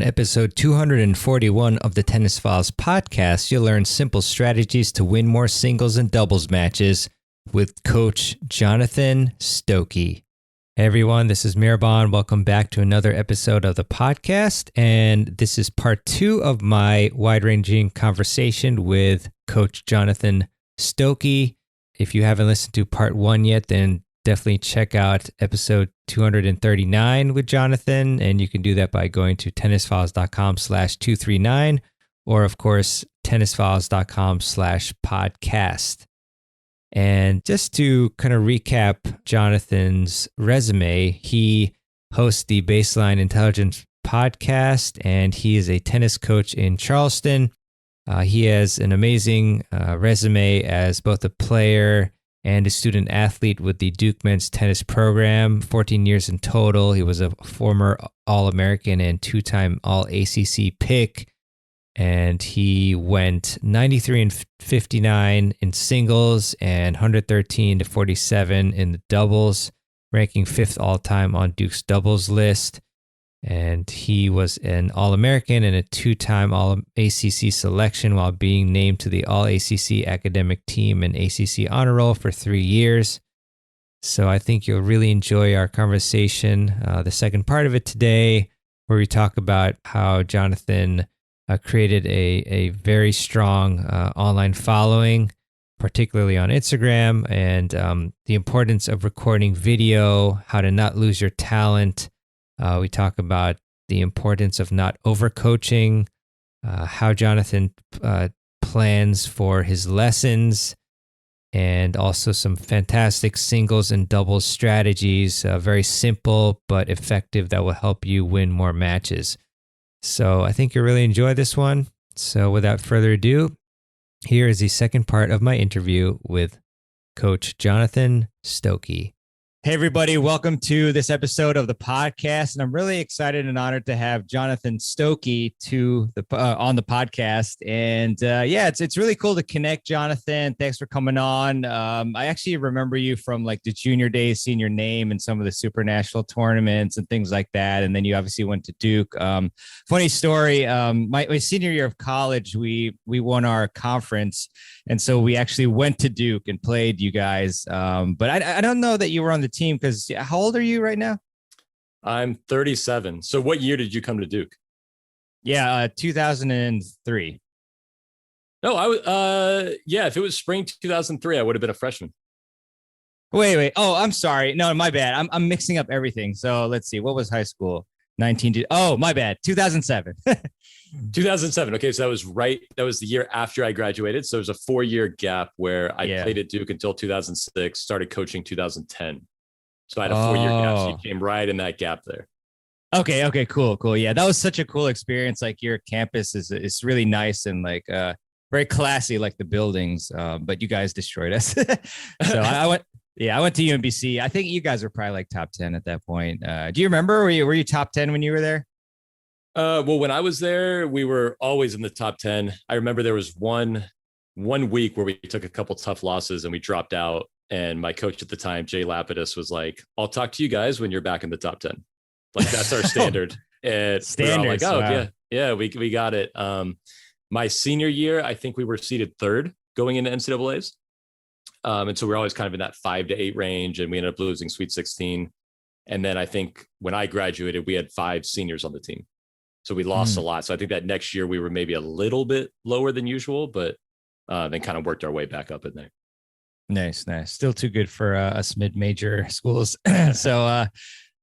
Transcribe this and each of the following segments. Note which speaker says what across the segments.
Speaker 1: episode 241 of the Tennis Files podcast, you'll learn simple strategies to win more singles and doubles matches with Coach Jonathan Stokke. Hey everyone, this is Mirabon. Welcome back to another episode of the podcast. And this is part 2 of my wide-ranging conversation with Coach Jonathan Stokke. If you haven't listened to part 1 yet, then definitely check out episode 239 with Jonathan. And you can do that by going to tennisfiles.com/239 or of course, tennisfiles.com/podcast. And just to kind of recap Jonathan's resume, he hosts the Baseline Intelligence podcast, and he is a tennis coach in Charleston. He has an amazing resume as both a player and a student athlete with the Duke men's tennis program, 14 years in total. He was a former All-American and 2-time All-ACC pick. And he went 93-59 in singles and 113-47 in the doubles, ranking 5th all-time on Duke's doubles list. And he was an All-American and a 2-time All-ACC selection while being named to the All-ACC academic team and ACC honor roll for 3 years. So I think you'll really enjoy our conversation. The second part of it today, where we talk about how Jonathan created a very strong online following, particularly on Instagram, and the importance of recording video, how to not lose your talent. We talk about the importance of not overcoaching, how Jonathan plans for his lessons, and also some fantastic singles and doubles strategies, very simple but effective, that will help you win more matches. So I think you'll really enjoy this one. So without further ado, here is the second part of my interview with Coach Jonathan Stokke. Hey everybody, welcome to this episode of the podcast, and I'm really excited and honored to have Jonathan Stokke on the podcast. And it's really cool to connect, Jonathan. Thanks for coming on. I actually remember you from like the junior days, seeing your name in some of the super national tournaments and things like that. And then you obviously went to Duke. Funny story. My senior year of college, we won our conference, and so we actually went to Duke and played you guys. But I don't know that you were on the team, because how old are you right now?
Speaker 2: I'm 37. So what year did you come to Duke?
Speaker 1: 2003.
Speaker 2: No, I was if it was spring 2003, I would have been a freshman.
Speaker 1: Wait. Oh, I'm sorry. No, my bad. I'm mixing up everything. So let's see. What was high school? My bad. 2007.
Speaker 2: 2007. Okay, so that was the year after I graduated. So it was a 4-year gap where I played at Duke until 2006, started coaching 2010. So I had a 4-year gap. So you came right in that gap there.
Speaker 1: Okay, cool. Yeah, that was such a cool experience. Like your campus is really nice and like very classy, like the buildings. But you guys destroyed us. So I went to UMBC. I think you guys were probably like top 10 at that point. Do you remember? Were you top 10 when you were there?
Speaker 2: Well, when I was there, we were always in the top 10. I remember there was one week where we took a couple tough losses and we dropped out. And my coach at the time, Jay Lapidus, was like, "I'll talk to you guys when you're back in the top 10." Like that's our standard. And
Speaker 1: Standards.
Speaker 2: Like, wow. yeah, we got it. My senior year, I think we were seeded 3rd going into NCAAs. And so we're always kind of in that 5 to 8 range, and we ended up losing Sweet 16. And then I think when I graduated, we had 5 seniors on the team. So we lost a lot. So I think that next year we were maybe a little bit lower than usual, but then kind of worked our way back up in there.
Speaker 1: Nice. Still too good for us mid-major schools. So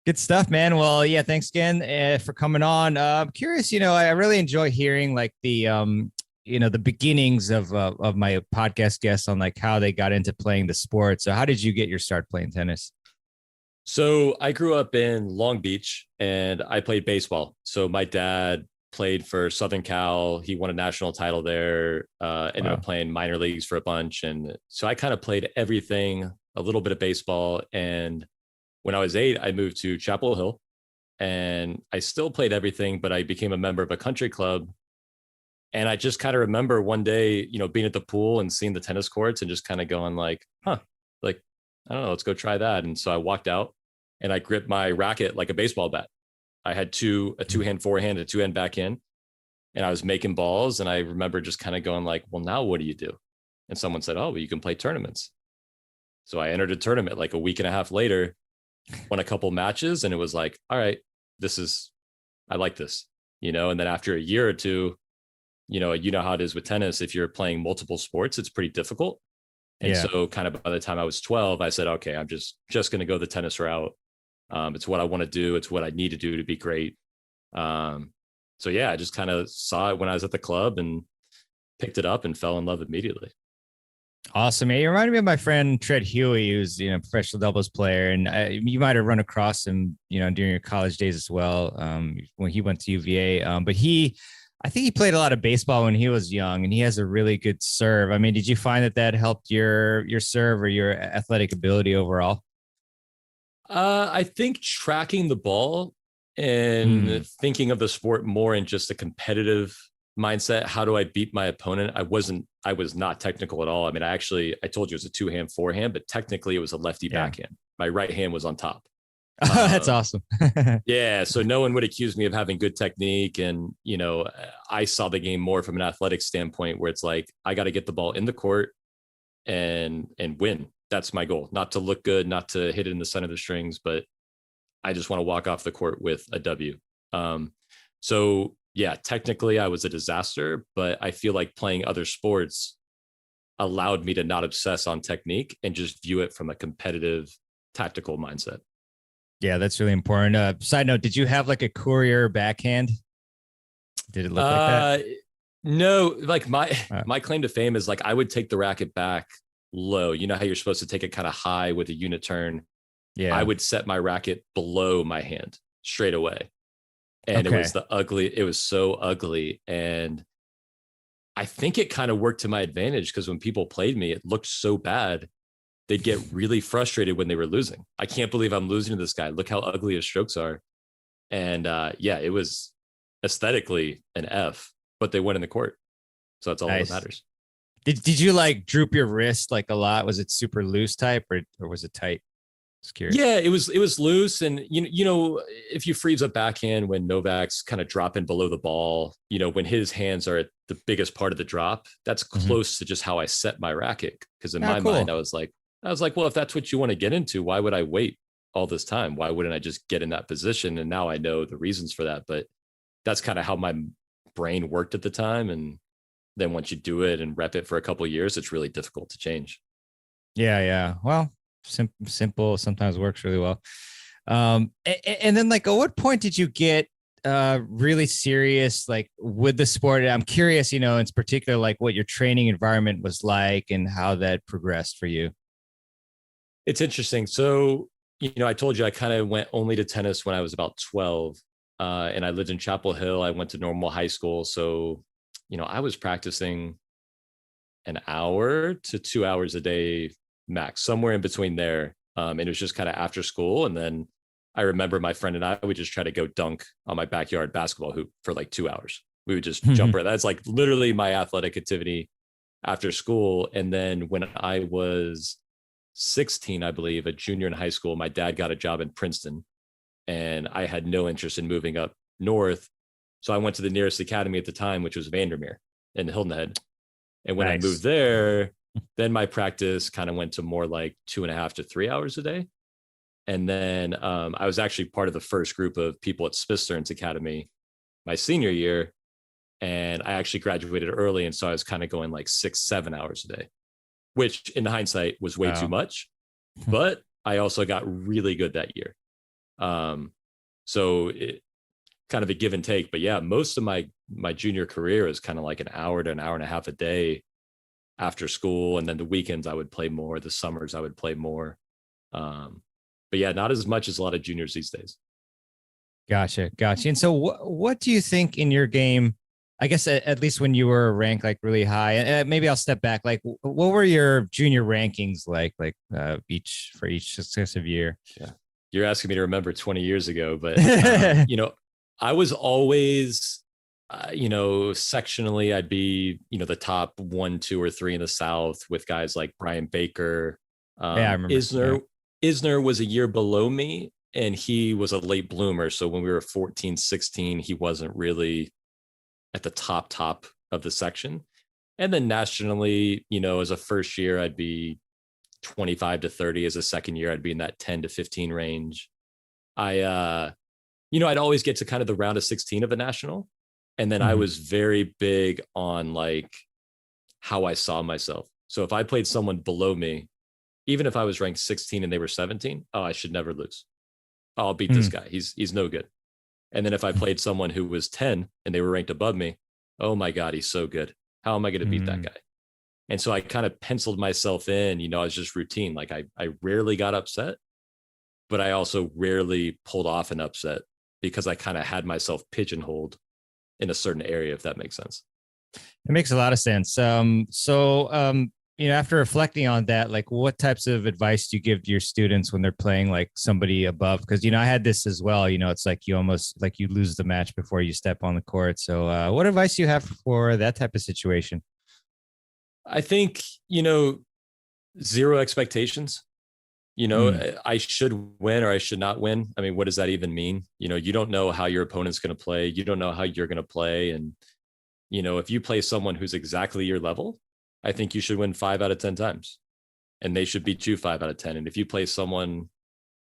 Speaker 1: good stuff, man. Well, yeah, thanks again for coming on. I'm curious, I really enjoy hearing like the the beginnings of my podcast guests on like how they got into playing the sport. So how did you get your start playing tennis?
Speaker 2: So I grew up in Long Beach and I played baseball. So my dad played for Southern Cal. He won a national title there, ended up playing minor leagues for a bunch. And so I kind of played everything, a little bit of baseball. And when I was 8, I moved to Chapel Hill and I still played everything, but I became a member of a country club. And I just kind of remember one day, being at the pool and seeing the tennis courts and just kind of going like, I don't know, let's go try that. And so I walked out and I gripped my racket like a baseball bat. I had a two-hand forehand, a two-hand backhand, and I was making balls. And I remember just kind of going like, well, now what do you do? And someone said, oh, well, you can play tournaments. So I entered a tournament like a week and a half later, won a couple matches, and it was like, all right, I like this, and then after a year or two, you know how it is with tennis. If you're playing multiple sports, it's pretty difficult. And so kind of by the time I was 12, I said, okay, I'm just going to go the tennis route. It's what I want to do. It's what I need to do to be great. So yeah, I just kind of saw it when I was at the club and picked it up and fell in love immediately.
Speaker 1: Awesome. You reminded me of my friend Tread Huey, who's a professional doubles player, and you might have run across him, during your college days as well, when he went to UVA. But I think he played a lot of baseball when he was young, and he has a really good serve. I mean, did you find that helped your serve or your athletic ability overall?
Speaker 2: I think tracking the ball and thinking of the sport more in just a competitive mindset. How do I beat my opponent? I was not technical at all. I mean, I told you it was a two-hand forehand, but technically it was a lefty backhand. My right hand was on top.
Speaker 1: That's awesome.
Speaker 2: Yeah. So no one would accuse me of having good technique. And, I saw the game more from an athletic standpoint where it's like, I got to get the ball in the court and win. That's my goal. Not to look good, not to hit it in the center of the strings, but I just want to walk off the court with a W. So yeah, technically I was a disaster, but I feel like playing other sports allowed me to not obsess on technique and just view it from a competitive, tactical mindset.
Speaker 1: Yeah, that's really important. Side note, did you have like a courier backhand? Did it look like that?
Speaker 2: No, like my claim to fame is like I would take the racket back low. You know how you're supposed to take it kind of high with a unit turn? Yeah. I would set my racket below my hand straight away. And it was so ugly. And I think it kind of worked to my advantage because when people played me, it looked so bad. They'd get really frustrated when they were losing. I can't believe I'm losing to this guy. Look how ugly his strokes are. And it was aesthetically an F, but they won in the court. So that's all that matters.
Speaker 1: Did you like droop your wrist like a lot? Was it super loose type or was it tight? Just curious.
Speaker 2: Yeah, it was loose. And, if you freeze a backhand when Novak's kind of dropping below the ball, when his hands are at the biggest part of the drop, that's close to just how I set my racket. Because in my mind, I was like, well, if that's what you want to get into, why would I wait all this time? Why wouldn't I just get in that position? And now I know the reasons for that, but that's kind of how my brain worked at the time. And then once you do it and rep it for a couple of years, it's really difficult to change.
Speaker 1: Yeah. Well, simple sometimes works really well. And then like, at what point did you get really serious, like with the sport? I'm curious, in particular, like what your training environment was like and how that progressed for you.
Speaker 2: It's interesting. So, I told you I kind of went only to tennis when I was about 12, and I lived in Chapel Hill. I went to normal high school. So, I was practicing an hour to 2 hours a day max, somewhere in between there. And it was just kind of after school. And then I remember my friend and I would just try to go dunk on my backyard basketball hoop for like 2 hours. We would just jump around. That's like literally my athletic activity after school. And then when I was 16, I believe, a junior in high school, my dad got a job in Princeton and I had no interest in moving up north. So I went to the nearest academy at the time, which was Vandermeer in Hilton Head. And when I moved there, then my practice kind of went to more like 2.5 to 3 hours a day. And then I was actually part of the first group of people at Smith Stearns Academy my senior year. And I actually graduated early. And so I was kind of going like 6-7 hours a day, which in hindsight was way too much. But I also got really good that year. So it kind of a give and take. But yeah, most of my junior career is kind of like an hour to an hour and a half a day after school. And then the weekends I would play more. The summers I would play more. But yeah, not as much as a lot of juniors these days.
Speaker 1: Gotcha. And so what do you think in your game, I guess at least when you were ranked like really high, and maybe I'll step back, like what were your junior rankings like each successive year?
Speaker 2: Yeah. You're asking me to remember 20 years ago, but I was always, sectionally, I'd be, the top 1, 2, or 3 in the South with guys like Brian Baker. I remember. Isner was a year below me, and he was a late bloomer. So when we were 14, 16, he wasn't really at the top of the section. And then nationally, as a first year, I'd be 25 to 30. As a second year, I'd be in that 10 to 15 range. I'd always get to kind of the round of 16 of a national. And then I was very big on like how I saw myself. So if I played someone below me, even if I was ranked 16 and they were 17, I should never lose. I'll beat this guy. He's no good. And then if I played someone who was 10 and they were ranked above me, oh my God, he's so good. How am I going to beat that guy? And so I kind of penciled myself in, I was just routine. Like I rarely got upset, but I also rarely pulled off an upset because I kind of had myself pigeonholed in a certain area, if that makes sense.
Speaker 1: It makes a lot of sense. After reflecting on that, like what types of advice do you give to your students when they're playing like somebody above? Because, I had this as well, it's like you almost like you lose the match before you step on the court. So what advice do you have for that type of situation?
Speaker 2: I think, zero expectations. I should win or I should not win. I mean, what does that even mean? You don't know how your opponent's going to play. You don't know how you're going to play. And, if you play someone who's exactly your level, I think you should win 5 out of 10 times and they should beat you 5 out of 10. And if you play someone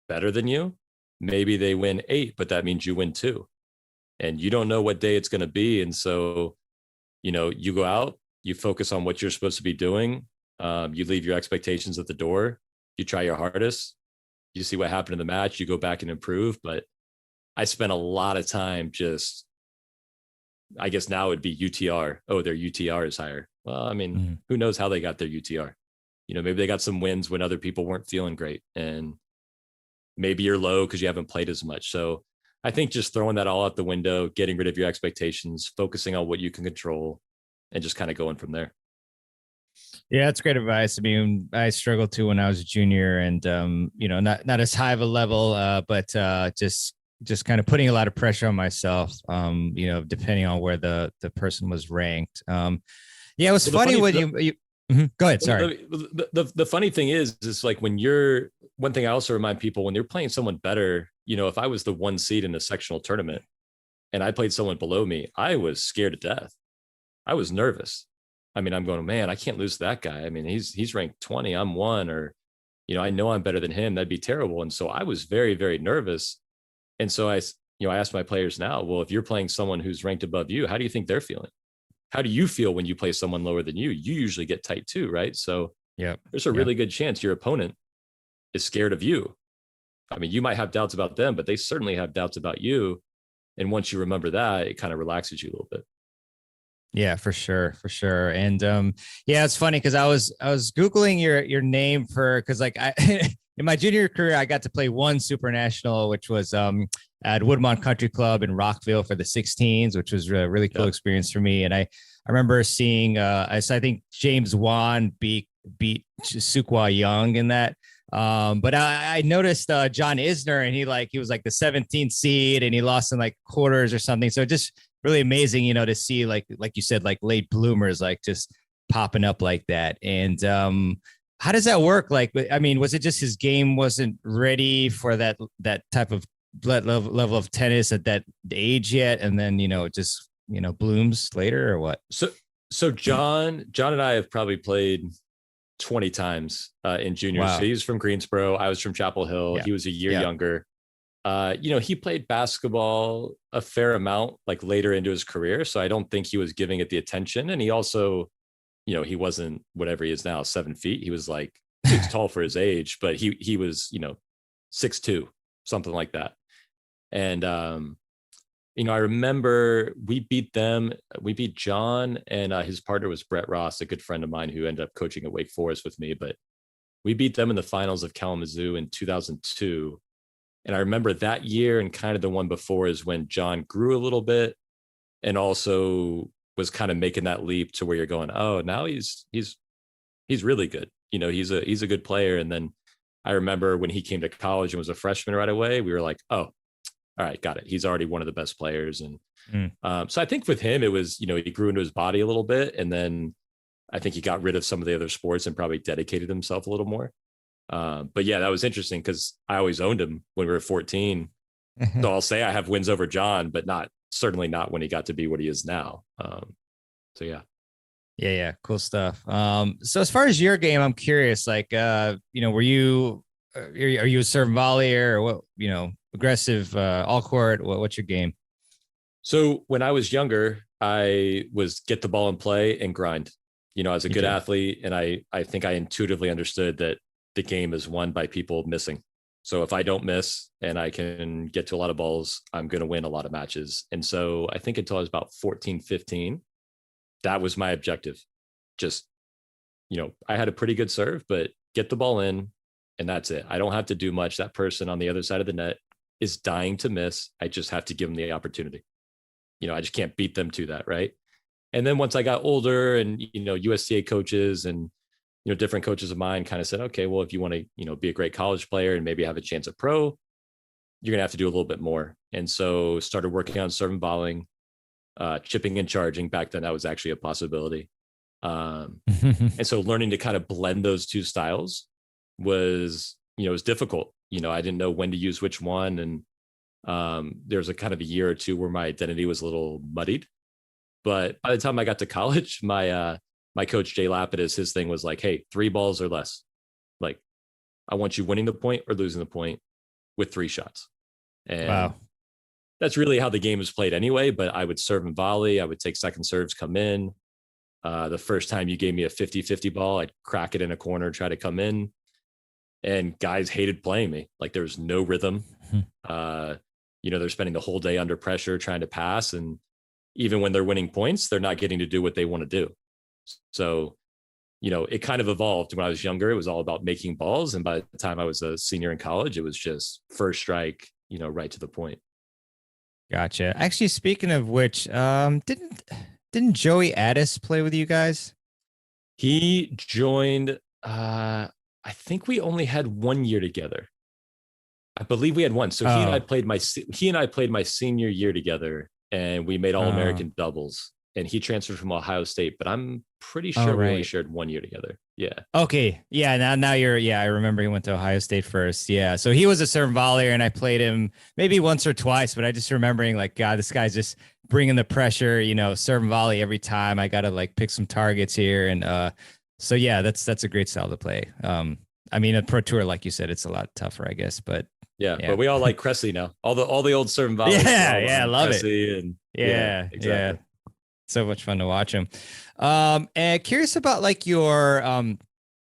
Speaker 2: better than you, maybe they win 8, but that means you win 2 and you don't know what day it's going to be. And so, you go out, you focus on what you're supposed to be doing. You leave your expectations at the door. You try your hardest. You see what happened in the match. You go back and improve. But I spent a lot of time just, I guess now it'd be UTR. Oh, their UTR is higher. Well, I mean, who knows how they got their UTR? Maybe they got some wins when other people weren't feeling great. And maybe you're low because you haven't played as much. So I think just throwing that all out the window, getting rid of your expectations, focusing on what you can control, and just kind of going from there.
Speaker 1: Yeah, that's great advice. I mean, I struggled too when I was a junior and, not as high of a level, but just kind of putting a lot of pressure on myself, depending on where the person was ranked. Yeah, it was funny when you go ahead. Sorry.
Speaker 2: The funny thing is like one thing I also remind people when you're playing someone better, if I was the 1 seed in the sectional tournament and I played someone below me, I was scared to death. I was nervous. I mean, I'm going, man, I can't lose to that guy. I mean, he's ranked 20, I'm 1, or, I know I'm better than him. That'd be terrible. And so I was very, very nervous. And so I asked my players now, well, if you're playing someone who's ranked above you, how do you think they're feeling? How do you feel when you play someone lower than you? You usually get tight too, right? So there's a really good chance your opponent is scared of you. I mean, you might have doubts about them, but they certainly have doubts about you. And once you remember that, it kind of relaxes you a little bit.
Speaker 1: Yeah, for sure. And it's funny because I was Googling your name because like in my junior career, I got to play one Super National, which was at Woodmont Country Club in Rockville for the 16s, which was a really cool experience for me. And I remember seeing I think James Wan beat Sukwa Young in that. But I noticed John Isner, and he was like the 17th seed, and he lost in like quarters or something. So just really amazing, to see like you said, like late bloomers, like just popping up like that. And how does that work? Like, I mean, was it just his game wasn't ready for that type of level of tennis at that age yet, and then it just blooms later, or what?
Speaker 2: So John and I have probably played 20 times in juniors. Wow. So he was from Greensboro. I was from Chapel Hill. Yeah. He was a year younger. He played basketball a fair amount, like later into his career. So I don't think he was giving it the attention. And he also, he wasn't whatever he is now, 7 feet. He was like, he's tall for his age, but he was, 6'2", something like that. And, I remember we beat John, and his partner was Brett Ross, a good friend of mine who ended up coaching at Wake Forest with me, but we beat them in the finals of Kalamazoo in 2002. And I remember that year and kind of the one before is when John grew a little bit and also was kind of making that leap to where you're going, oh, now he's really good. He's a good player. And then I remember when he came to college and was a freshman right away, we were like, oh, all right, got it. He's already one of the best players. And so I think with him, it was, he grew into his body a little bit. And then I think he got rid of some of the other sports and probably dedicated himself a little more. But yeah, that was interesting because I always owned him when we were 14. So I'll say I have wins over John, but certainly not when he got to be what he is now. So yeah.
Speaker 1: Yeah. Cool stuff. So as far as your game, I'm curious, like, were you, are you a serve and volley or what, aggressive, all court? What's your game?
Speaker 2: So when I was younger, I was get the ball and play and grind. I was a good athlete, and I think I intuitively understood that the game is won by people missing. So if I don't miss and I can get to a lot of balls, I'm going to win a lot of matches. And so I think until I was about 14, 15, that was my objective. Just, I had a pretty good serve, but get the ball in and that's it. I don't have to do much. That person on the other side of the net is dying to miss. I just have to give them the opportunity. I just can't beat them to that. Right. And then once I got older and, USTA coaches and, different coaches of mine kind of said, okay, well, if you want to, be a great college player and maybe have a chance at pro, you're going to have to do a little bit more. And so started working on serving, volleying, chipping and charging. Back then that was actually a possibility. And so learning to kind of blend those two styles was difficult. I didn't know when to use which one. And there's a kind of a year or two where my identity was a little muddied. But by the time I got to college, my coach, Jay Lapidus, his thing was like, hey, 3 balls or less. Like, I want you winning the point or losing the point with 3 shots. And wow. That's really how the game is played anyway. But I would serve and volley. I would take second serves, come in. The first time you gave me a 50-50 ball, I'd crack it in a corner, try to come in. And guys hated playing me. Like, there was no rhythm. They're spending the whole day under pressure trying to pass. And even when they're winning points, they're not getting to do what they want to do. So, it kind of evolved. When I was younger, it was all about making balls. And by the time I was a senior in college, it was just first strike, right to the point.
Speaker 1: Gotcha. Actually, speaking of which, didn't Joey Addis play with you guys?
Speaker 2: He joined, I think we only had 1 year together. I believe we had one. So he and I played my senior year together, and we made All-American doubles. And he transferred from Ohio State, but I'm pretty sure we only shared 1 year together. Yeah.
Speaker 1: Okay. Yeah. Now I remember he went to Ohio State first. Yeah. So he was a serve volleyer, and I played him maybe once or twice, but I just remembering like, God, this guy's just bringing the pressure, serve and volley every time. I got to like pick some targets here. And so, yeah, that's a great style to play. I mean, a pro tour, like you said, it's a lot tougher, I guess, but
Speaker 2: yeah. But we all like Cressy now. All the old serve and volley.
Speaker 1: Yeah. I love
Speaker 2: Cressy
Speaker 1: it.
Speaker 2: And
Speaker 1: exactly. Yeah. So much fun to watch him. And curious about like your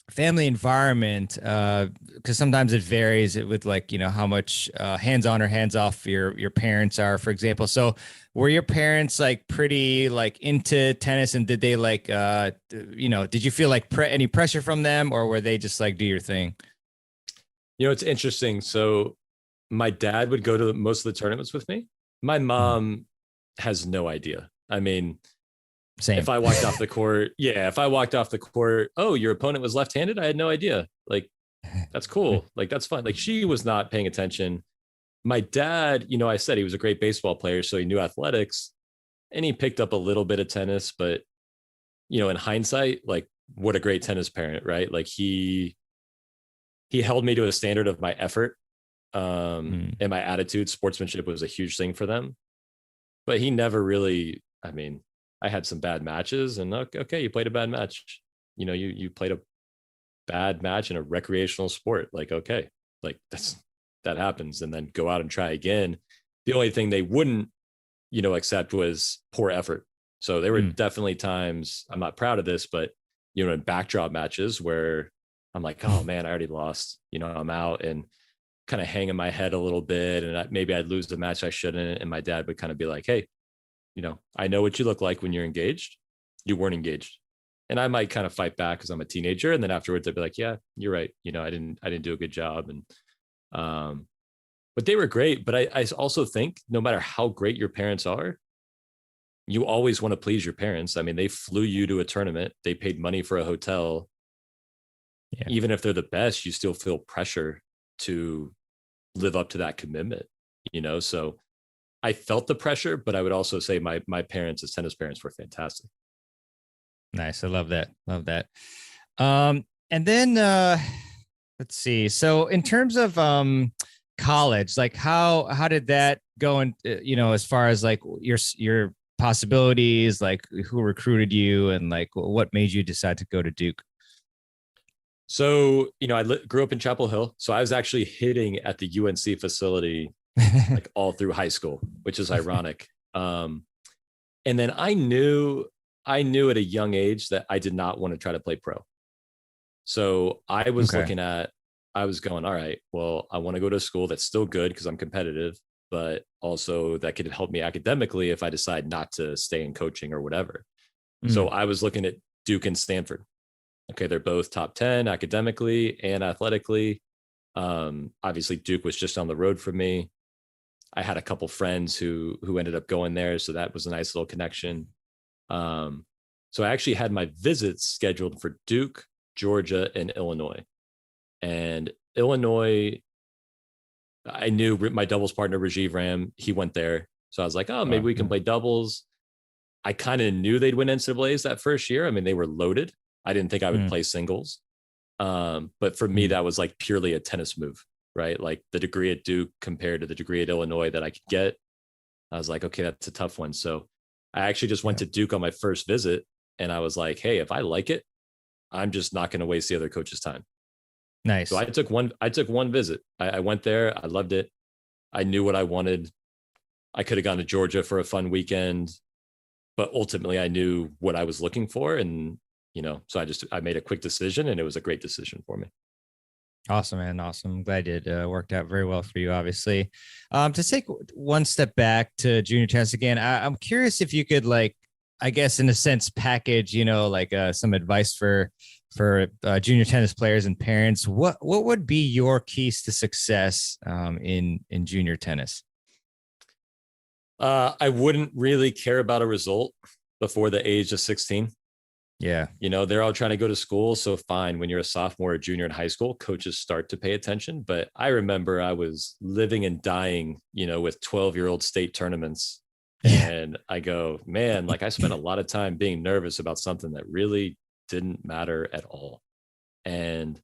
Speaker 1: family environment, because sometimes it varies with like, how much hands-on or hands-off your parents are, for example. So were your parents like pretty like into tennis, and did they like, did you feel like any pressure from them, or were they just like, do your thing?
Speaker 2: It's interesting. So my dad would go to most of the tournaments with me. My mom has no idea. I mean,
Speaker 1: same.
Speaker 2: If I walked off the court, oh, your opponent was left-handed? I had no idea. Like, that's cool. Like, that's fun. Like, she was not paying attention. My dad, I said he was a great baseball player, so he knew athletics, and he picked up a little bit of tennis, but, in hindsight, like, what a great tennis parent, right? Like, he held me to a standard of my effort and my attitude. Sportsmanship was a huge thing for them, but he never really, I had some bad matches, and okay, you played a bad match. You played a bad match in a recreational sport. Like, okay, like that happens, and then go out and try again. The only thing they wouldn't, accept was poor effort. So there were definitely times, I'm not proud of this, but, in backdrop matches where I'm like, oh man, I already lost, I'm out, and kind of hanging my head a little bit. And maybe I'd lose the match I shouldn't. And my dad would kind of be like, hey, I know what you look like when you're engaged. You weren't engaged. And I might kind of fight back because I'm a teenager. And then afterwards I'd be like, yeah, you're right. I didn't do a good job. And, but they were great. But I also think no matter how great your parents are, you always want to please your parents. I mean, they flew you to a tournament. They paid money for a hotel. Yeah. Even if they're the best, you still feel pressure to live up to that commitment, so I felt the pressure, but I would also say my parents as tennis parents were fantastic.
Speaker 1: Nice. I love that. And then Let's see. So in terms of college, like how did that go? And as far as like your possibilities, like who recruited you, and like what made you decide to go to Duke?
Speaker 2: So, I grew up in Chapel Hill. So I was actually hitting at the UNC facility like all through high school, which is ironic. And then I knew at a young age that I did not want to try to play pro. So I was
Speaker 1: Okay.
Speaker 2: I was going, all right, well, I want to go to a school that's still good because I'm competitive, but also that could help me academically if I decide not to stay in coaching or whatever. So
Speaker 1: Mm,
Speaker 2: I was looking at Duke and Stanford. Okay, they're both top 10 academically and athletically. Obviously, Duke was just on the road from me. I had a couple friends who ended up going there, so that was a nice little connection. Um, so I actually had my visits scheduled for Duke, Georgia, and Illinois. And Illinois, I knew my doubles partner Rajiv Ram. He went there, so I was like, oh, maybe we can play doubles. I kind of knew they'd win NCAA's that first year. I mean, they were loaded. I didn't think I would
Speaker 1: mm,
Speaker 2: play singles. But for me,
Speaker 1: mm.
Speaker 2: that was like purely a tennis move, right? Like the degree at Duke compared to the degree at Illinois that I could get. I was like, okay, that's a tough one. So I actually just went
Speaker 1: Yeah.
Speaker 2: to Duke on my first visit and I was like, hey, if I like it, I'm just not going to waste the other coach's time. So
Speaker 1: Nice.
Speaker 2: I took one visit. I went there. I loved it. I knew what I wanted. I could have gone to Georgia for a fun weekend, but ultimately I knew what I was looking for. And, so I made a quick decision and it was a great decision for me.
Speaker 1: Awesome, man. Awesome. I'm glad it worked out very well for you, obviously. To take one step back to junior tennis again, I'm curious if you could, like, I guess, in a sense, package, like some advice for junior tennis players and parents. What would be your keys to success in junior tennis?
Speaker 2: I wouldn't really care about a result before the age of 16.
Speaker 1: Yeah.
Speaker 2: They're all trying to go to school. So fine, when you're a sophomore or junior in high school, coaches start to pay attention. But I remember I was living and dying, with 12-year-old state tournaments.
Speaker 1: Yeah.
Speaker 2: And I go, man, like I spent a lot of time being nervous about something that really didn't matter at all. And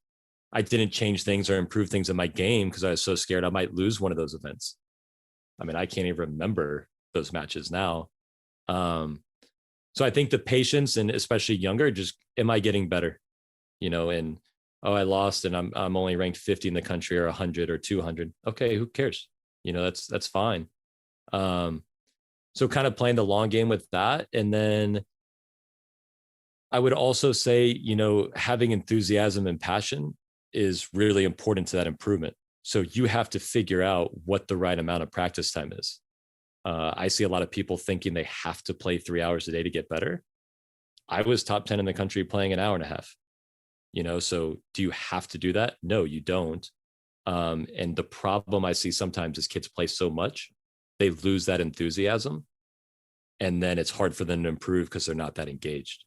Speaker 2: I didn't change things or improve things in my game because I was so scared I might lose one of those events. I mean, I can't even remember those matches now. Um, so I think the patience and especially younger, just am I getting better? And oh, I lost and I'm only ranked 50 in the country or 100 or 200. Okay, who cares? That's fine. So kind of playing the long game with that. And then I would also say, having enthusiasm and passion is really important to that improvement. So you have to figure out what the right amount of practice time is. I see a lot of people thinking they have to play 3 hours a day to get better. I was top 10 in the country playing an hour and a half, so do you have to do that? No, you don't. And the problem I see sometimes is kids play so much, they lose that enthusiasm. And then it's hard for them to improve because they're not that engaged.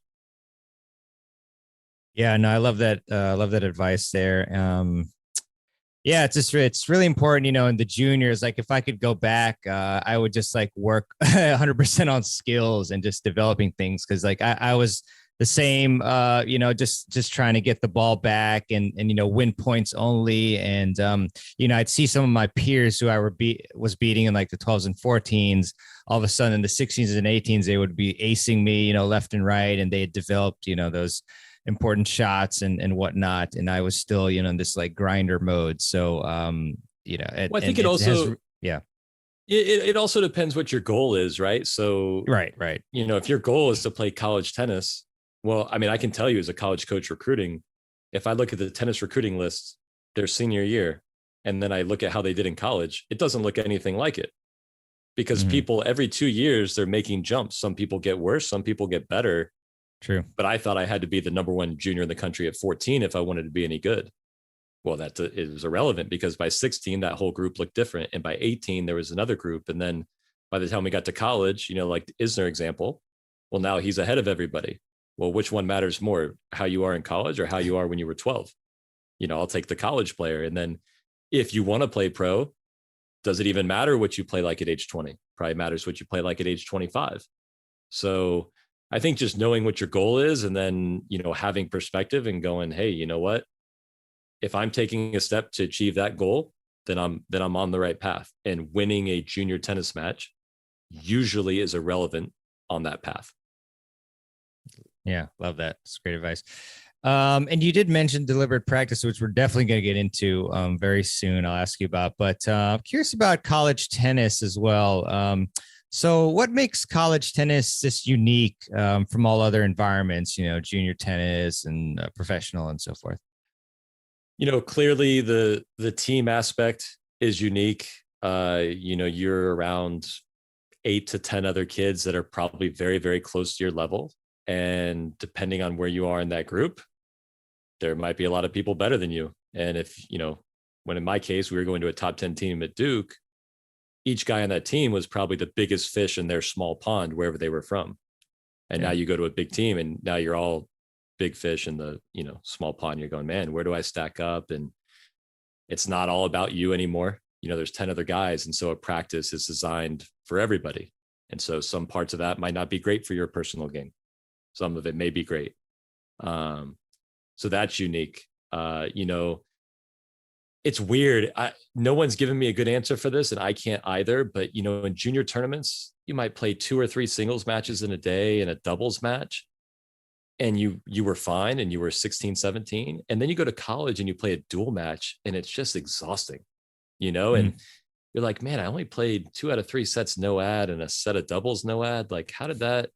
Speaker 1: Yeah, no, I love that. Love that advice there. Yeah, it's really important, in the juniors. Like if I could go back, I would just like work 100% on skills and just developing things because like I was the same, just trying to get the ball back and win points only. And I'd see some of my peers who was beating in like the 12s and 14s. All of a sudden, in the 16s and 18s, they would be acing me, left and right, and they had developed, those important shots and whatnot. And I was still, in this like grinder mode. So,
Speaker 2: Well, I think
Speaker 1: it has, yeah.
Speaker 2: it also depends what your goal is, right? So,
Speaker 1: Right, right.
Speaker 2: if your goal is to play college tennis, well, I mean, I can tell you as a college coach recruiting, if I look at the tennis recruiting list, their senior year, and then I look at how they did in college, it doesn't look anything like it because
Speaker 1: Mm-hmm.
Speaker 2: people every 2 years, they're making jumps. Some people get worse, some people get better.
Speaker 1: True.
Speaker 2: But I thought I had to be the number one junior in the country at 14 if I wanted to be any good. Well, it was irrelevant because by 16, that whole group looked different. And by 18, there was another group. And then by the time we got to college, like Isner example, well, now he's ahead of everybody. Well, which one matters more, how you are in college or how you are when you were 12? I'll take the college player. And then if you want to play pro, does it even matter what you play like at age 20? Probably matters what you play like at age 25. So I think just knowing what your goal is and then, having perspective and going, hey, you know what? if I'm taking a step to achieve that goal, then I'm on the right path. And winning a junior tennis match usually is irrelevant on that path.
Speaker 1: Yeah, love that. It's great advice. And you did mention deliberate practice, which we're definitely going to get into very soon. I'll ask you about, but I'm curious about college tennis as well. So what makes college tennis just unique from all other environments, junior tennis and professional and so forth?
Speaker 2: Clearly the team aspect is unique. You're around 8 to 10 other kids that are probably very, very close to your level. And depending on where you are in that group, there might be a lot of people better than you. And if, when in my case, we were going to a top 10 team at Duke, each guy on that team was probably the biggest fish in their small pond, wherever they were from. And now you go to a big team and now you're all big fish in the, small pond. You're going, man, where do I stack up? And it's not all about you anymore. There's 10 other guys. And so a practice is designed for everybody. And so some parts of that might not be great for your personal game. Some of it may be great. So that's unique. It's weird. No one's given me a good answer for this, and I can't either. But, in junior tournaments, you might play 2 or 3 singles matches in a day and a doubles match. And you were fine and you were 16, 17. And then you go to college and you play a dual match and it's just exhausting, and you're like, man, I only played 2 out of 3 sets no ad and a set of doubles no ad. Like, how did that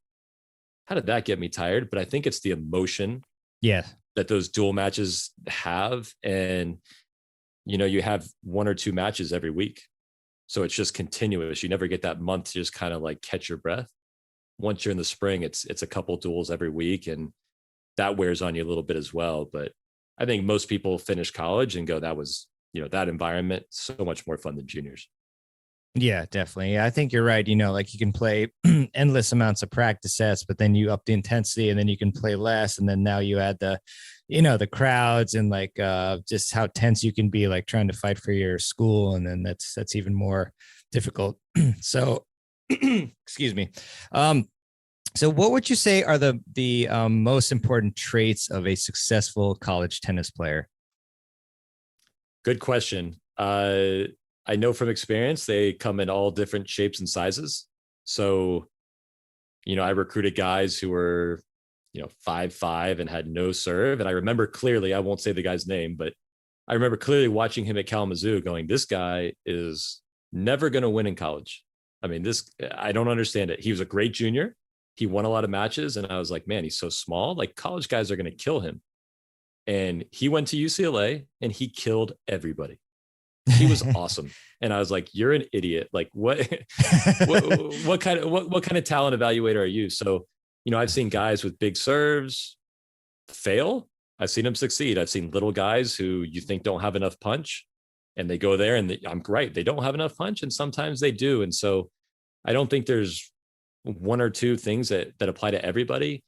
Speaker 2: get me tired? But I think it's the emotion that those dual matches have. And, you have 1 or 2 matches every week. So it's just continuous. You never get that month to just kind of like catch your breath. Once you're in the spring, it's a couple duels every week, and that wears on you a little bit as well. But I think most people finish college and go, that was, that environment so much more fun than juniors.
Speaker 1: Yeah, definitely. I think you're right. Like you can play endless amounts of practice sets, but then you up the intensity and then you can play less. And then now you add the crowds and like just how tense you can be, like trying to fight for your school. And then that's even more difficult. So, excuse me. So what would you say are the most important traits of a successful college tennis player?
Speaker 2: Good question. I know from experience, they come in all different shapes and sizes. So, I recruited guys who were, 5'5" and had no serve. And I remember clearly, I won't say the guy's name, but I remember clearly watching him at Kalamazoo going, this guy is never going to win in college. I mean, I don't understand it. He was a great junior. He won a lot of matches. And I was like, man, he's so small. Like college guys are going to kill him. And he went to UCLA and he killed everybody. He was awesome. And I was like, you're an idiot. Like what kind of talent evaluator are you? So, I've seen guys with big serves fail. I've seen them succeed. I've seen little guys who you think don't have enough punch and they go there and I'm right. They don't have enough punch and sometimes they do. And so I don't think there's 1 or 2 things that apply to everybody.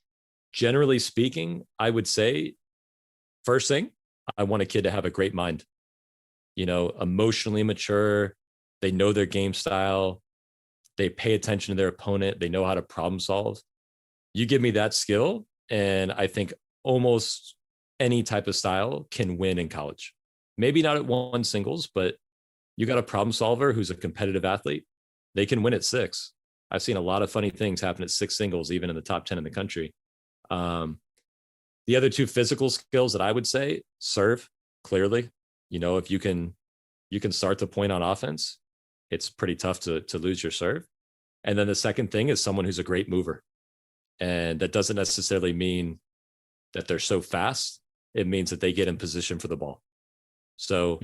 Speaker 2: Generally speaking, I would say first thing, I want a kid to have a great mind. Emotionally mature. They know their game style. They pay attention to their opponent. They know how to problem solve. You give me that skill, and I think almost any type of style can win in college. Maybe not at 1 singles, but you got a problem solver who's a competitive athlete. They can win at 6. I've seen a lot of funny things happen at 6 singles, even in the top 10 in the country. The other 2 physical skills that I would say, serve, clearly. If you can start the point on offense, it's pretty tough to lose your serve. And then the second thing is someone who's a great mover. And that doesn't necessarily mean that they're so fast. It means that they get in position for the ball. So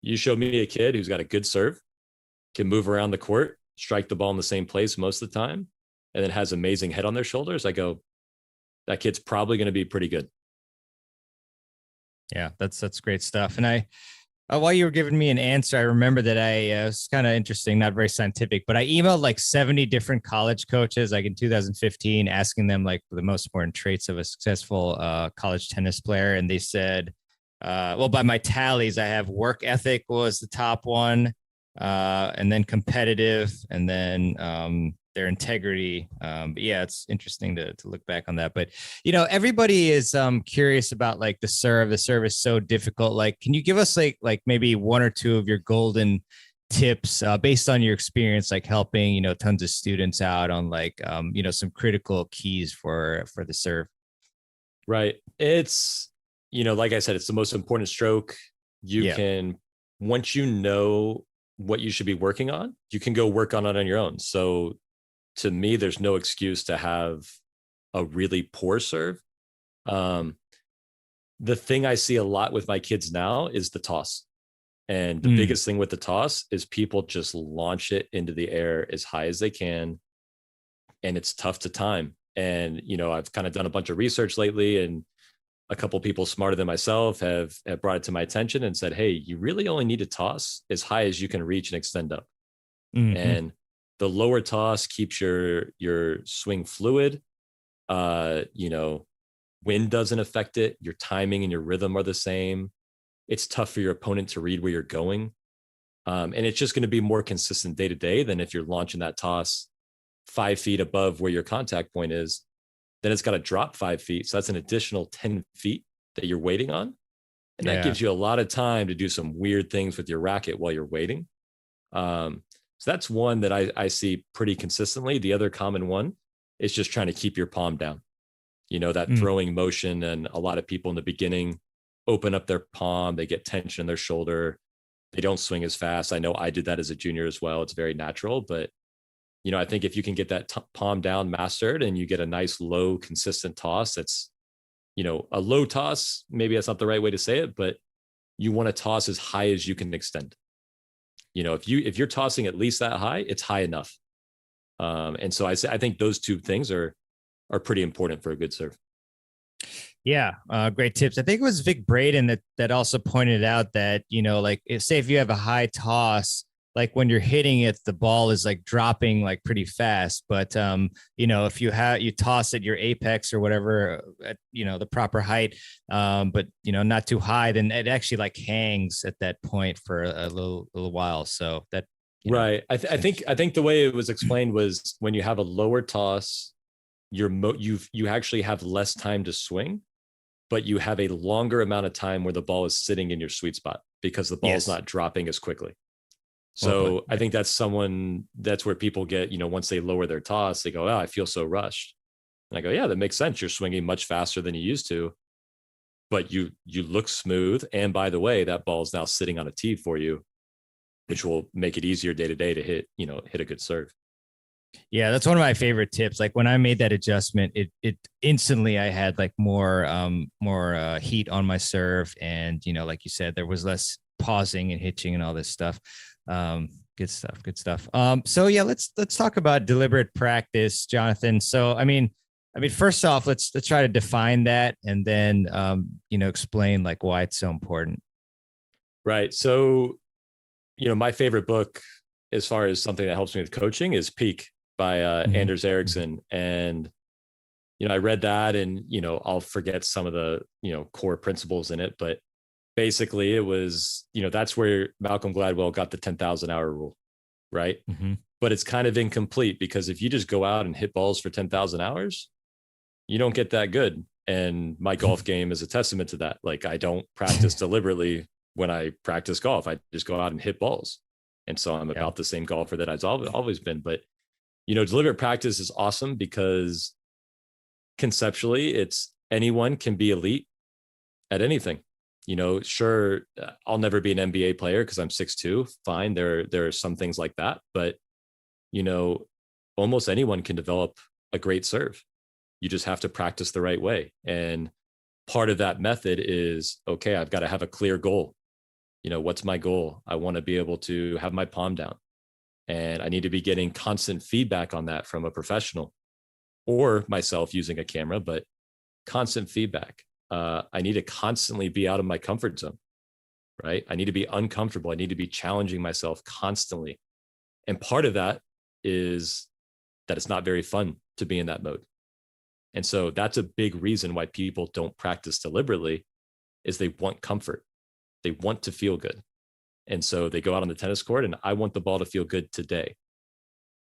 Speaker 2: you show me a kid who's got a good serve, can move around the court, strike the ball in the same place most of the time, and then has amazing head on their shoulders. I go, that kid's probably going to be pretty good.
Speaker 1: Yeah, that's great stuff. And while you were giving me an answer, I remember that it's kind of interesting, not very scientific, but I emailed like 70 different college coaches, like in 2015, asking them like the most important traits of a successful college tennis player. And they said, well, by my tallies, I have work ethic was the top one, and then competitive, and then their integrity. But yeah, it's interesting to look back on that. But everybody is curious about like the serve. The serve is so difficult. Like, can you give us like maybe one or two of your golden tips based on your experience, like helping tons of students out on like some critical keys for the serve?
Speaker 2: Right. It's like I said, it's the most important stroke. You can, once you know what you should be working on, you can go work on it on your own. So to me, there's no excuse to have a really poor serve. The thing I see a lot with my kids now is the toss. And the biggest thing with the toss is people just launch it into the air as high as they can. And it's tough to time. And, I've kind of done a bunch of research lately, and a couple people smarter than myself have brought it to my attention and said, hey, you really only need to toss as high as you can reach and extend up. And the lower toss keeps your swing fluid. Wind doesn't affect it. Your timing and your rhythm are the same. It's tough for your opponent to read where you're going. And it's just going to be more consistent day to day than if you're launching that toss 5 feet above where your contact point is. Then it's got to drop 5 feet. So that's an additional 10 feet that you're waiting on. And that gives you a lot of time to do some weird things with your racket while you're waiting. So that's one that I see pretty consistently. The other common one is just trying to keep your palm down. That throwing motion, and a lot of people in the beginning open up their palm, they get tension in their shoulder, they don't swing as fast. I know I did that as a junior as well. It's very natural, but I think if you can get that palm down mastered and you get a nice low consistent toss, that's a low toss, maybe that's not the right way to say it, but you want to toss as high as you can extend. If you're tossing at least that high, it's high enough. And so I think those two things are pretty important for a good serve.
Speaker 1: Yeah, great tips. I think it was Vic Braden that also pointed out that, like say if you have a high toss, like when you're hitting it, the ball is like dropping like pretty fast. But, if you toss at your apex or whatever, at, the proper height, but, not too high, then it actually like hangs at that point for a little while. So that,
Speaker 2: right. I think the way it was explained was when you have a lower toss, you actually have less time to swing, but you have a longer amount of time where the ball is sitting in your sweet spot because the ball is not dropping as quickly. So I think that's where people get, once they lower their toss, they go, oh, I feel so rushed. And I go, yeah, that makes sense. You're swinging much faster than you used to, but you look smooth. And by the way, that ball is now sitting on a tee for you, which will make it easier day to day to hit a good serve.
Speaker 1: Yeah, that's one of my favorite tips. Like when I made that adjustment, it instantly I had like more heat on my serve, and like you said, there was less pausing and hitching and all this stuff. Good stuff. So yeah, let's talk about deliberate practice, Jonathan. So I mean, first off, let's try to define that, and then explain like why it's so important.
Speaker 2: Right. So my favorite book as far as something that helps me with coaching is Peak by Anders Ericsson. And, I read that, and, I'll forget some of the, core principles in it, but basically it was, that's where Malcolm Gladwell got the 10,000 hour rule. Right. But it's kind of incomplete, because if you just go out and hit balls for 10,000 hours, you don't get that good. And my golf game is a testament to that. Like, I don't practice deliberately when I practice golf. I just go out and hit balls. And so I'm about the same golfer that I've always been. But, deliberate practice is awesome because conceptually it's anyone can be elite at anything. Sure, I'll never be an NBA player because I'm 6'2". Fine. There are some things like that, but, almost anyone can develop a great serve. You just have to practice the right way. And part of that method is, okay, I've got to have a clear goal. What's my goal? I want to be able to have my palm down, and I need to be getting constant feedback on that from a professional or myself using a camera, but constant feedback. I need to constantly be out of my comfort zone, right? I need to be uncomfortable. I need to be challenging myself constantly. And part of that is that it's not very fun to be in that mode. And so that's a big reason why people don't practice deliberately, is they want comfort. They want to feel good. And so they go out on the tennis court, and I want the ball to feel good today.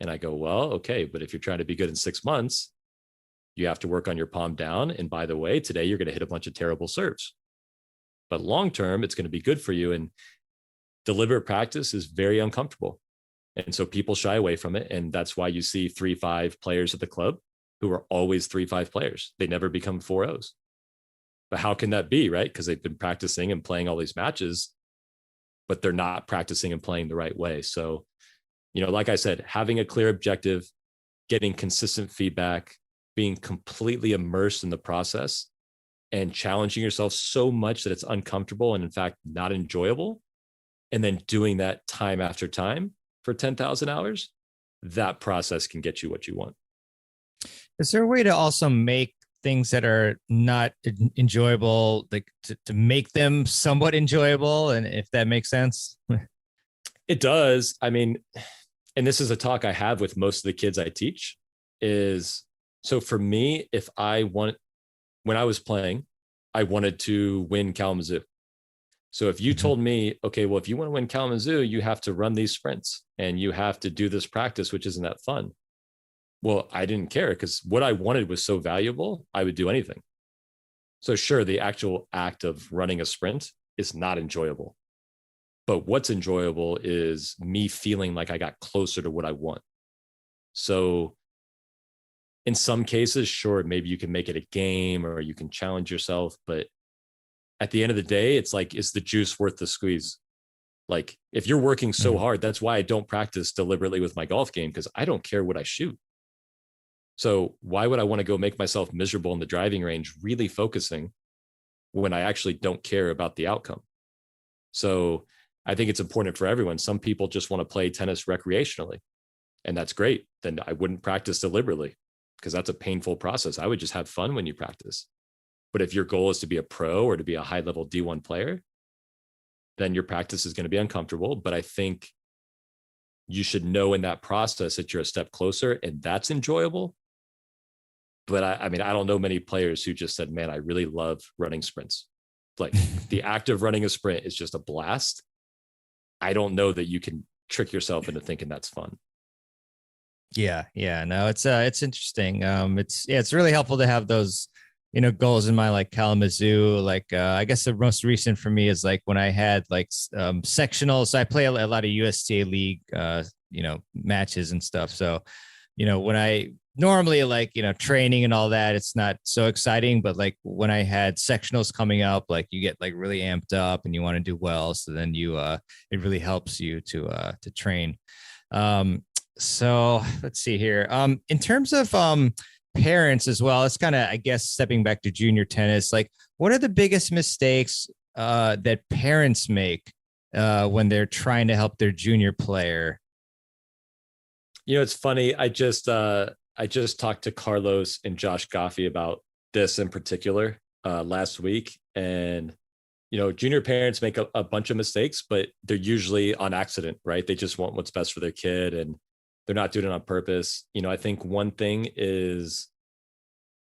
Speaker 2: And I go, well, okay, but if you're trying to be good in 6 months, you have to work on your palm down. And by the way, today you're going to hit a bunch of terrible serves. But long term, it's going to be good for you. And deliberate practice is very uncomfortable. And so people shy away from it. And that's why you see 3-5 players at the club who are always 3-5 players. They never become 4-0s. But how can that be, right? Because they've been practicing and playing all these matches, but they're not practicing and playing the right way. So, like I said, having a clear objective, getting consistent feedback, being completely immersed in the process, and challenging yourself so much that it's uncomfortable and in fact not enjoyable, and then doing that time after time for 10,000 hours, that process can get you what you want.
Speaker 1: Is there a way to also make things that are not enjoyable, like to make them somewhat enjoyable? And if that makes sense?
Speaker 2: It does. I mean, and this is a talk I have with most of the kids I teach, is so for me, when I was playing, I wanted to win Kalamazoo. So if you told me, okay, well, if you want to win Kalamazoo, you have to run these sprints and you have to do this practice, which isn't that fun. Well, I didn't care because what I wanted was so valuable, I would do anything. So sure, the actual act of running a sprint is not enjoyable. But what's enjoyable is me feeling like I got closer to what I want. So in some cases, sure, maybe you can make it a game or you can challenge yourself. But at the end of the day, it's like, is the juice worth the squeeze? Like if you're working so hard, that's why I don't practice deliberately with my golf game, because I don't care what I shoot. So why would I want to go make myself miserable in the driving range, really focusing when I actually don't care about the outcome? So I think it's important for everyone. Some people just want to play tennis recreationally, and that's great. Then I wouldn't practice deliberately because that's a painful process. I would just have fun when you practice. But if your goal is to be a pro or to be a high level D1 player, then your practice is going to be uncomfortable. But I think you should know in that process that you're a step closer and that's enjoyable. But I mean, I don't know many players who just said, man, I really love running sprints. Like the act of running a sprint is just a blast. I don't know that you can trick yourself into thinking that's fun.
Speaker 1: Yeah. No, it's interesting. It's really helpful to have those, goals in mind, like Kalamazoo. Like, I guess the most recent for me is like when I had like sectionals. So I play a lot of USTA league, matches and stuff. So, when I normally like, training and all that, it's not so exciting, but like when I had sectionals coming up, like you get like really amped up and you want to do well. So then it really helps you to train. So let's see here. In terms of, parents as well, it's kind of, I guess, stepping back to junior tennis, like what are the biggest mistakes, that parents make, when they're trying to help their junior player?
Speaker 2: It's funny. I just talked to Carlos and Josh Goffey about this in particular last week. And, junior parents make a bunch of mistakes, but they're usually on accident, right? They just want what's best for their kid and they're not doing it on purpose. I think one thing is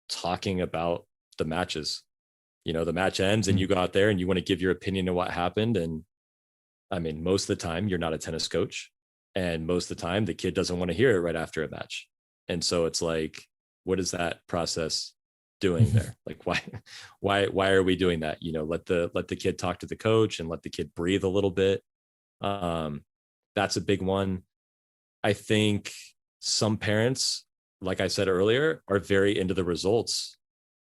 Speaker 2: talking about the matches. The match ends and you go out there and you want to give your opinion on what happened. And I mean, most of the time you're not a tennis coach. And most of the time the kid doesn't want to hear it right after a match. And so it's like, what is that process doing there? Like, why are we doing that? Let the kid talk to the coach and let the kid breathe a little bit. That's a big one. I think some parents, like I said earlier, are very into the results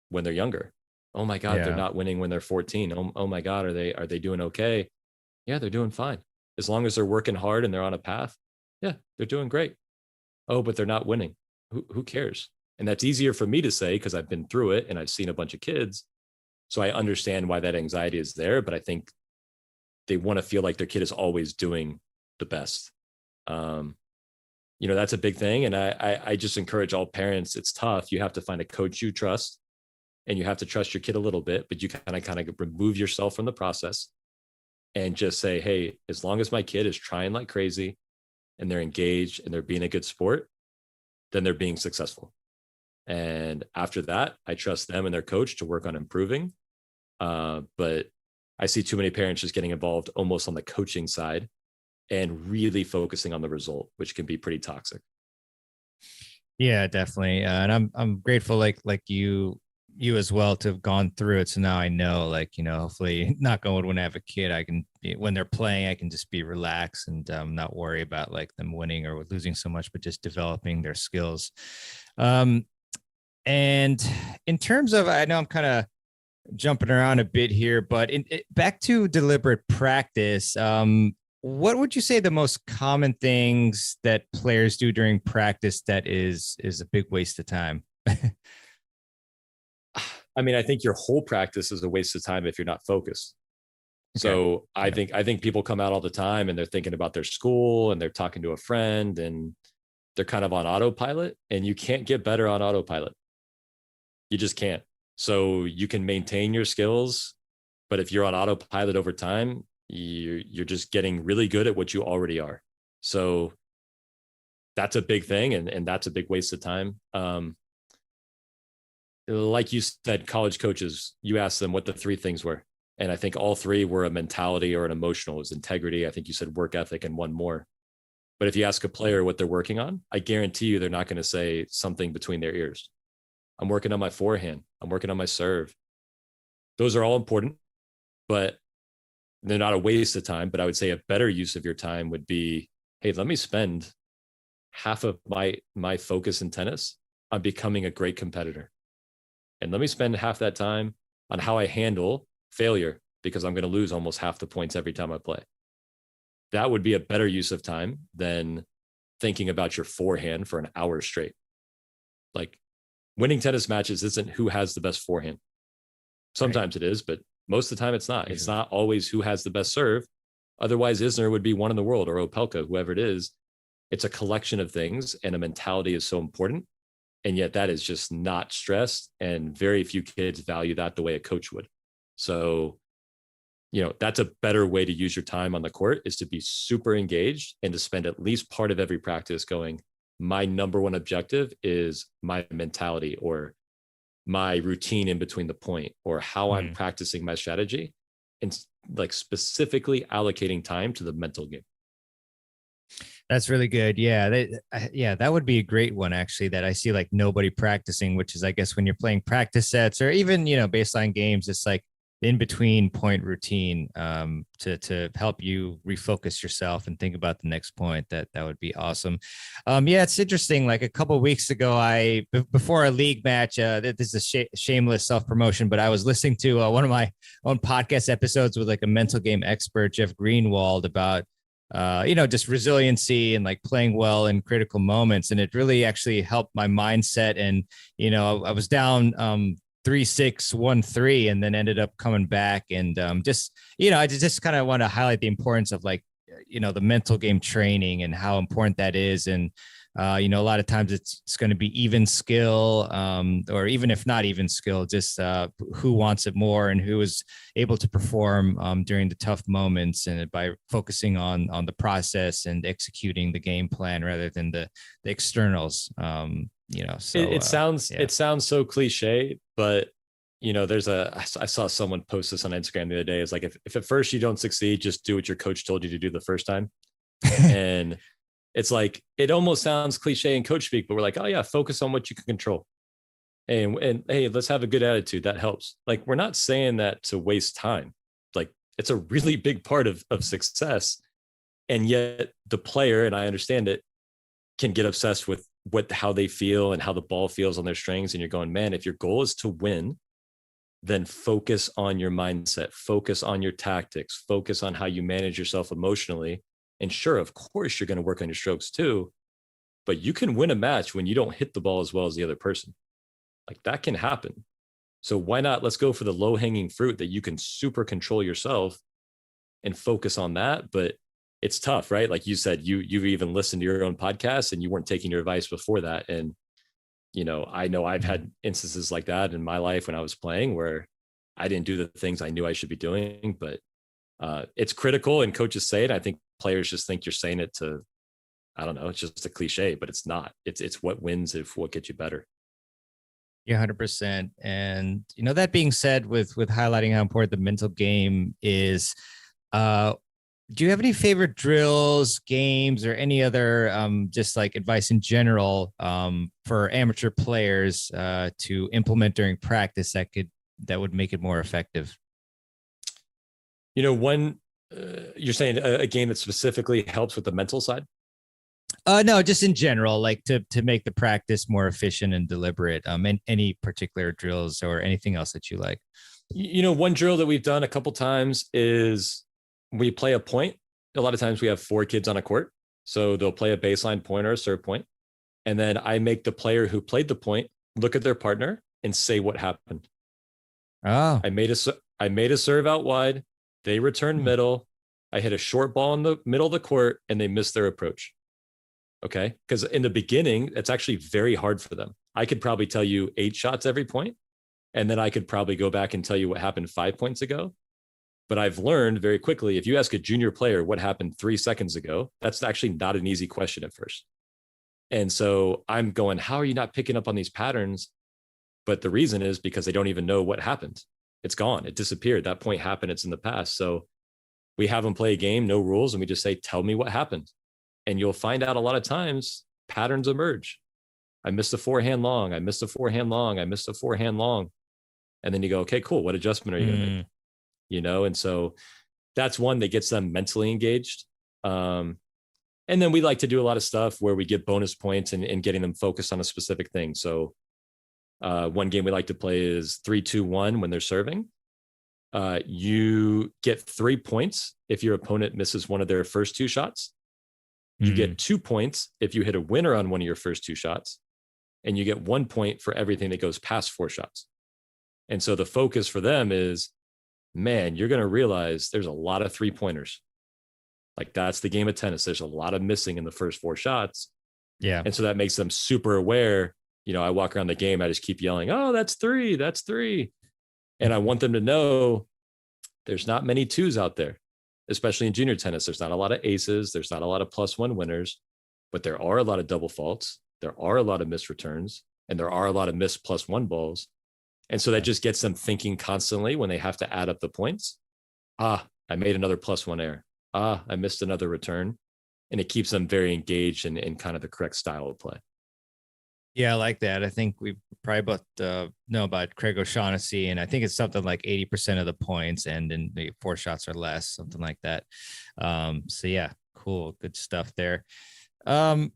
Speaker 2: when they're younger. Oh my God, They're not winning when they're 14. Oh my God, are they doing okay? Yeah, they're doing fine. As long as they're working hard and they're on a path, yeah, they're doing great. Oh, but they're not winning. Who cares? And that's easier for me to say because I've been through it and I've seen a bunch of kids. So I understand why that anxiety is there, but I think they want to feel like their kid is always doing the best. That's a big thing. And I just encourage all parents. It's tough. You have to find a coach you trust and you have to trust your kid a little bit, but you kind of remove yourself from the process and just say, hey, as long as my kid is trying like crazy and they're engaged and they're being a good sport, then they're being successful. And after that, I trust them and their coach to work on improving. But I see too many parents just getting involved almost on the coaching side and really focusing on the result, which can be pretty toxic.
Speaker 1: Yeah, definitely. And I'm grateful like you as well to have gone through it. So now I know, like, hopefully not going when I have a kid, I can when they're playing, I can just be relaxed and not worry about like them winning or losing so much, but just developing their skills. Um, and in terms of, I know I'm kind of jumping around a bit here, but back to deliberate practice. What would you say the most common things that players do during practice that is a big waste of time?
Speaker 2: I mean, I think your whole practice is a waste of time if you're not focused.
Speaker 1: Okay.
Speaker 2: So I think people come out all the time and they're thinking about their school and they're talking to a friend and they're kind of on autopilot, and you can't get better on autopilot. You just can't. So you can maintain your skills, but if you're on autopilot over time, you're just getting really good at what you already are. So that's a big thing, and that's a big waste of time. Like you said, college coaches, you asked them what the three things were. And I think all three were a mentality or an emotional. It was integrity. I think you said work ethic and one more. But if you ask a player what they're working on, I guarantee you they're not going to say something between their ears. I'm working on my forehand. I'm working on my serve. Those are all important, but they're not a waste of time. But I would say a better use of your time would be, hey, let me spend half of my focus in tennis on becoming a great competitor. And let me spend half that time on how I handle failure, because I'm going to lose almost half the points every time I play. That would be a better use of time than thinking about your forehand for an hour straight. Like, winning tennis matches isn't who has the best forehand. Sometimes it is, but most of the time it's not. It's not always who has the best serve. Otherwise, Isner would be one in the world, or Opelka, whoever it is. It's a collection of things, and a mentality is so important. And yet that is just not stressed, and very few kids value that the way a coach would. So, that's a better way to use your time on the court, is to be super engaged and to spend at least part of every practice going, my number one objective is my mentality, or my routine in between the point, or how I'm practicing my strategy, and like specifically allocating time to the mental game.
Speaker 1: That's really good. Yeah, that would be a great one actually. That I see like nobody practicing, which is I guess when you're playing practice sets or even baseline games, it's like in between point routine to help you refocus yourself and think about the next point. That would be awesome. Yeah, it's interesting. Like a couple of weeks ago, before a league match, this is a shameless self promotion, but I was listening to one of my own podcast episodes with like a mental game expert, Jeff Greenwald, about just resiliency and like playing well in critical moments. And it really actually helped my mindset. And, I was down 3-6, 1-3, and then ended up coming back. And I just kind of want to highlight the importance of like, the mental game training and how important that is. And, a lot of times it's going to be even skill, or even if not even skill, just who wants it more and who is able to perform during the tough moments, and by focusing on the process and executing the game plan rather than the externals. So
Speaker 2: it sounds so cliche, but I saw someone post this on Instagram the other day. It's like, if at first you don't succeed, just do what your coach told you to do the first time. And it's like, it almost sounds cliche in coach speak, but we're like, oh yeah, focus on what you can control. And hey, let's have a good attitude. That helps. Like, we're not saying that to waste time. Like, it's a really big part of success. And yet the player, and I understand it, can get obsessed with how they feel and how the ball feels on their strings. And you're going, man, if your goal is to win, then focus on your mindset, focus on your tactics, focus on how you manage yourself emotionally. And sure, of course, you're going to work on your strokes too, but you can win a match when you don't hit the ball as well as the other person. Like, that can happen. So why not? Let's go for the low hanging fruit that you can super control yourself and focus on that. But it's tough, right? Like you said, you've even listened to your own podcast and you weren't taking your advice before that. And, I know I've had instances like that in my life when I was playing, where I didn't do the things I knew I should be doing, but it's critical, and coaches say it. I think players just think you're saying it to, I don't know, it's just a cliche, but it's not. It's what wins, if what gets you better.
Speaker 1: Yeah, 100%. And that being said, with highlighting how important the mental game is, Do you have any favorite drills, games, or any other just like advice in general for amateur players to implement during practice that would make it more effective?
Speaker 2: One you're saying a game that specifically helps with the mental side?
Speaker 1: No, just in general, like to make the practice more efficient and deliberate. And any particular drills or anything else that you like.
Speaker 2: One drill that we've done a couple times is we play a point. A lot of times we have 4 kids on a court, so they'll play a baseline point or a serve point, and then I make the player who played the point look at their partner and say what happened.
Speaker 1: Oh,
Speaker 2: I made a serve out wide. They returned middle. I hit a short ball in the middle of the court, and they missed their approach. Okay, because in the beginning, it's actually very hard for them. I could probably tell you 8 shots every point, and then I could probably go back and tell you what happened 5 points ago. But I've learned very quickly, if you ask a junior player what happened 3 seconds ago, that's actually not an easy question at first. And so I'm going, how are you not picking up on these patterns? But the reason is because they don't even know what happened. It's gone. It disappeared. That point happened. It's in the past. So we have them play a game, no rules, and we just say, tell me what happened. And you'll find out a lot of times patterns emerge. I missed a forehand long. I missed a forehand long. I missed a forehand long. And then you go, okay, cool. What adjustment are you going to make? And so that's one that gets them mentally engaged. And then we like to do a lot of stuff where we get bonus points and getting them focused on a specific thing. So one game we like to play is 3-2-1 when they're serving. You get 3 points if your opponent misses one of their first 2 shots. You get 2 points if you hit a winner on one of your first 2 shots. And you get 1 point for everything that goes past 4 shots. And so the focus for them is, man, you're going to realize there's a lot of 3-pointers. Like that's the game of tennis. There's a lot of missing in the first 4 shots.
Speaker 1: Yeah.
Speaker 2: And so that makes them super aware. I walk around the game, I just keep yelling, oh, that's 3, that's 3. And I want them to know there's not many 2s out there, especially in junior tennis. There's not a lot of aces. There's not a lot of +1 winners, but there are a lot of double faults. There are a lot of missed returns, and there are a lot of missed +1 balls. And so that just gets them thinking constantly when they have to add up the points. I made another +1 error. I missed another return. And it keeps them very engaged in kind of the correct style of play.
Speaker 1: Yeah, I like that. I think we probably both know about Craig O'Shaughnessy, and I think it's something like 80% of the points and in the 4 shots or less, something like that. So yeah, cool. Good stuff there. And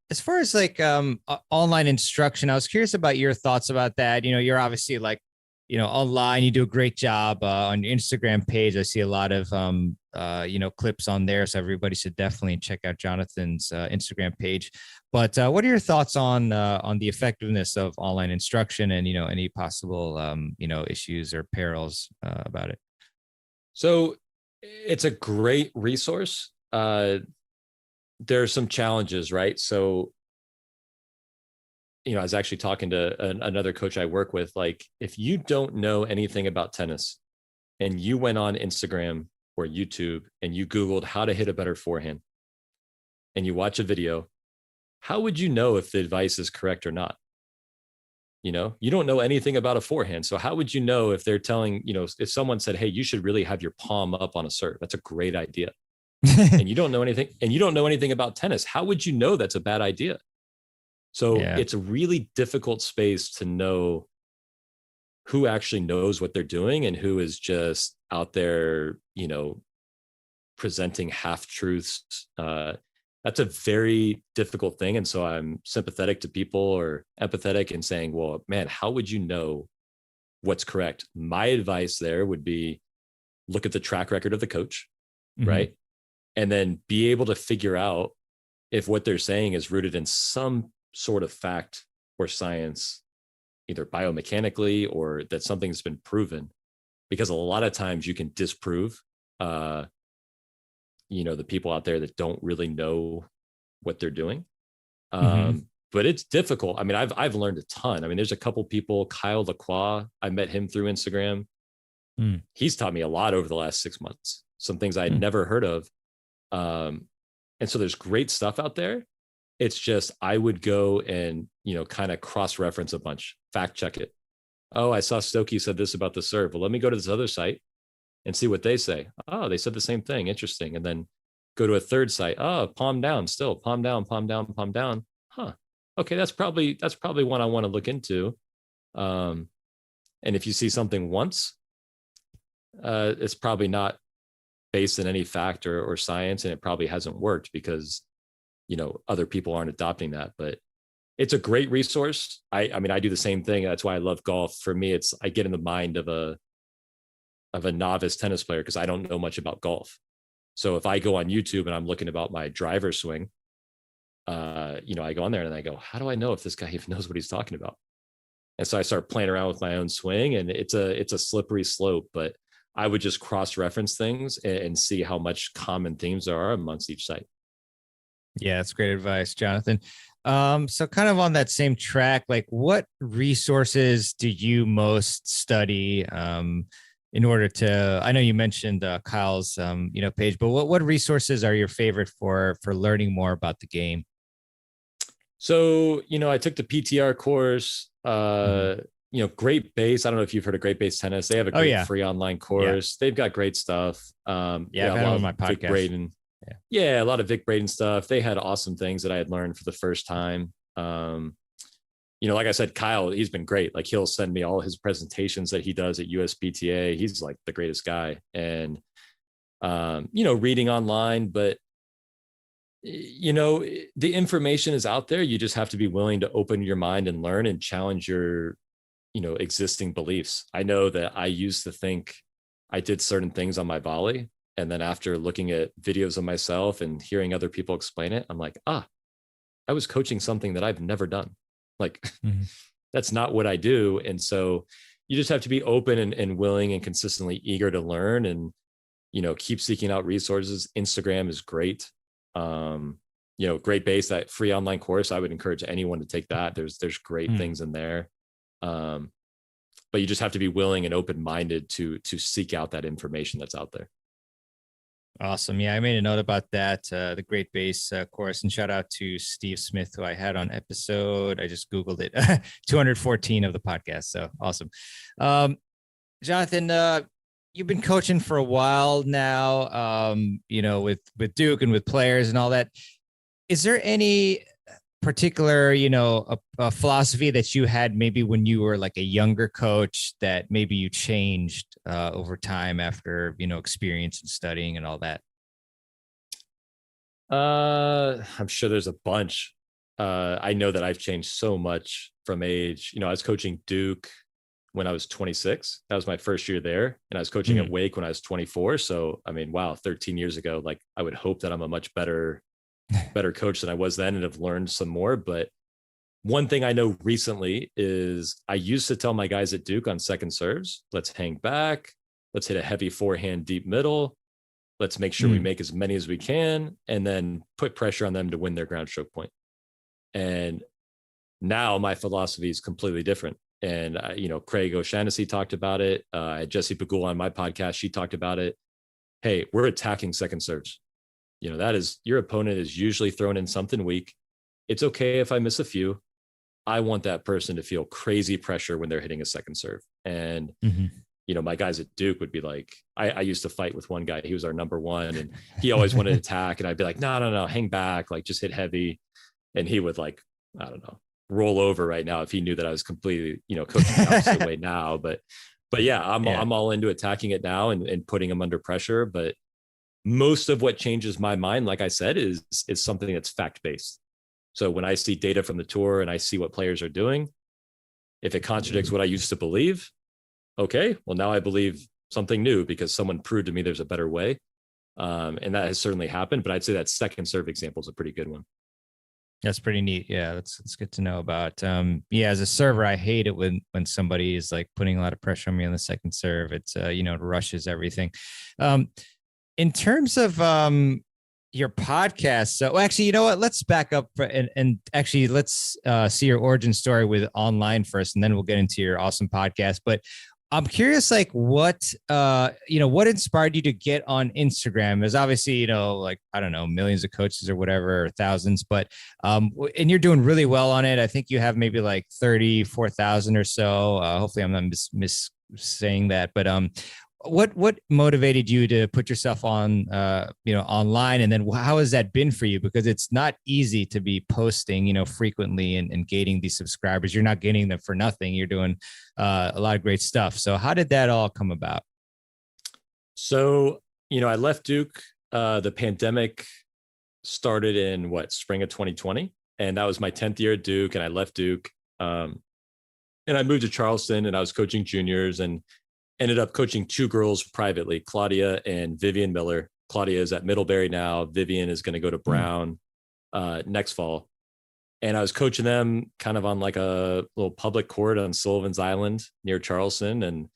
Speaker 1: as far as like online instruction, I was curious about your thoughts about that. You're obviously like, online, you do a great job on your Instagram page. I see a lot of, clips on there. So everybody should definitely check out Jonathan's Instagram page. But what are your thoughts on the effectiveness of online instruction and, any possible, issues or perils about it?
Speaker 2: So it's a great resource. There are some challenges, right? So, I was actually talking to another coach I work with. Like, if you don't know anything about tennis and you went on Instagram or YouTube and you Googled how to hit a better forehand and you watch a video, how would you know if the advice is correct or not? You don't know anything about a forehand. So how would you know if they're telling, if someone said, hey, you should really have your palm up on a serve, that's a great idea. And you don't know anything about tennis. How would you know that's a bad idea? So It's a really difficult space to know who actually knows what they're doing and who is just out there, presenting half truths. That's a very difficult thing. And so I'm sympathetic to people or empathetic and saying, well, man, how would you know what's correct? My advice there would be look at the track record of the coach, right? And then be able to figure out if what they're saying is rooted in some sort of fact or science, either biomechanically or that something's been proven. Because a lot of times you can disprove, the people out there that don't really know what they're doing. But it's difficult. I mean, I've learned a ton. I mean, there's a couple people, Kyle Lacroix, I met him through Instagram. He's taught me a lot over the last 6 months, some things I had never heard of. And so there's great stuff out there. It's just, I would go and, kind of cross-reference a bunch, fact check it. Oh, I saw Stokke said this about the serve. Well, let me go to this other site and see what they say. Oh, they said the same thing. Interesting. And then go to a third site. Oh, palm down, still palm down, palm down, palm down. Huh. Okay, that's probably one I want to look into. And if you see something once, it's probably not based in any fact or science, and it probably hasn't worked because, other people aren't adopting that. But it's a great resource. I mean, I do the same thing. That's why I love golf. For me, I get in the mind of a novice tennis player because I don't know much about golf. So if I go on YouTube and I'm looking about my driver swing, I go on there and I go, how do I know if this guy even knows what he's talking about? And so I start playing around with my own swing, and it's a slippery slope, but I would just cross-reference things and see how much common themes there are amongst each site.
Speaker 1: Yeah, that's great advice, Jonathan. So kind of on that same track, like what resources do you most study in order to, I know you mentioned Kyle's, page, but what resources are your favorite for learning more about the game?
Speaker 2: So, I took the PTR course, Great Base. I don't know if you've heard of Great Base Tennis. They have a great free online course. Yeah. They've got great stuff.
Speaker 1: I've had on my podcast.
Speaker 2: Vic Braden. Yeah, a lot of Vic Braden stuff. They had awesome things that I had learned for the first time. Like I said, Kyle, he's been great. Like he'll send me all his presentations that he does at USPTA. He's like the greatest guy. And, reading online, but the information is out there. You just have to be willing to open your mind and learn and challenge your, existing beliefs. I know that I used to think I did certain things on my volley. And then after looking at videos of myself and hearing other people explain it, I'm like, I was coaching something that I've never done. Like, that's not what I do. And so you just have to be open and willing and consistently eager to learn and, keep seeking out resources. Instagram is great. Great Base, that free online course. I would encourage anyone to take that. There's great things in there. But you just have to be willing and open-minded to seek out that information that's out there.
Speaker 1: Awesome. Yeah, I made a note about that, the Great Base course, and shout out to Steve Smith, who I had on episode, I just Googled it, 214 of the podcast. So awesome. Jonathan, you've been coaching for a while now, with Duke and with players and all that. Is there any particular, a philosophy that you had maybe when you were like a younger coach that maybe you changed over time after, experience and studying and all that?
Speaker 2: I'm sure there's a bunch. I know that I've changed so much from age. I was coaching Duke when I was 26. That was my first year there. And I was coaching at Wake when I was 24. So, 13 years ago, like I would hope that I'm a much better coach than I was then and have learned some more. But one thing I know recently is I used to tell my guys at Duke on second serves, let's hang back. Let's hit a heavy forehand deep middle. Let's make sure we make as many as we can and then put pressure on them to win their ground stroke point. And now my philosophy is completely different. And, Craig O'Shaughnessy talked about it. I had Jessie Pagula on my podcast. She talked about it. Hey, we're attacking second serves. That is, your opponent is usually thrown in something weak. It's okay if I miss a few. I want that person to feel crazy pressure when they're hitting a second serve. And, my guys at Duke would be like, I used to fight with one guy. He was our number one and he always wanted to attack. And I'd be like, no, hang back. Like just hit heavy. And he would like, I don't know, roll over right now if he knew that I was completely, coaching the opposite way now. But yeah, I'm all into attacking it now and putting him under pressure. But most of what changes my mind, like I said, is something that's fact-based. So when I see data from the tour and I see what players are doing, if it contradicts what I used to believe, okay, well, now I believe something new because someone proved to me there's a better way. And that has certainly happened, but I'd say that second serve example is a pretty good one.
Speaker 1: That's pretty neat. Yeah, that's good to know about. As a server, I hate it when somebody is like putting a lot of pressure on me on the second serve. It's, it rushes everything. In terms of your podcast, so actually, you know what? Let's back up and actually let's see your origin story with online first, and then we'll get into your awesome podcast. But I'm curious, like what inspired you to get on Instagram? There's obviously, like, I don't know, millions of coaches or whatever, or thousands, but, and you're doing really well on it. I think you have maybe like 34,000 or so. Hopefully I'm not saying that, but, what motivated you to put yourself on, online? And then how has that been for you? Because it's not easy to be posting, frequently and gaining these subscribers. You're not getting them for nothing. You're doing a lot of great stuff. So how did that all come about?
Speaker 2: So, I left Duke. The pandemic started in spring of 2020. And that was my 10th year at Duke. And I left Duke. And I moved to Charleston, and I was coaching juniors and ended up coaching two girls privately, Claudia and Vivian Miller. Claudia is at Middlebury now. Vivian is going to go to Brown next fall. And I was coaching them kind of on like a little public court on Sullivan's Island near Charleston. And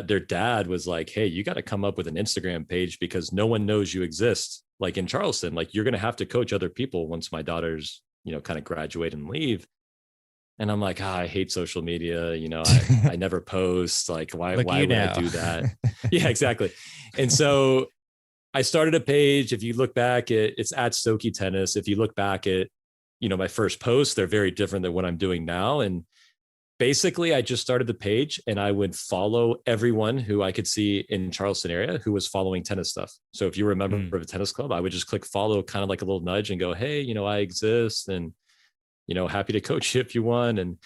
Speaker 2: their dad was like, hey, you got to come up with an Instagram page because no one knows you exist. Like in Charleston, like you're going to have to coach other people once my daughters, kind of graduate and leave. And I'm like, I hate social media. I never post. Like, why would I do that? Yeah, exactly. And so I started a page. If you look back it's at Stokke Tennis. If you look back at, my first posts, they're very different than what I'm doing now. And basically I just started the page and I would follow everyone who I could see in Charleston area who was following tennis stuff. So if you remember of a tennis club, I would just click follow, kind of like a little nudge and go, hey, I exist and, happy to coach you if you want. And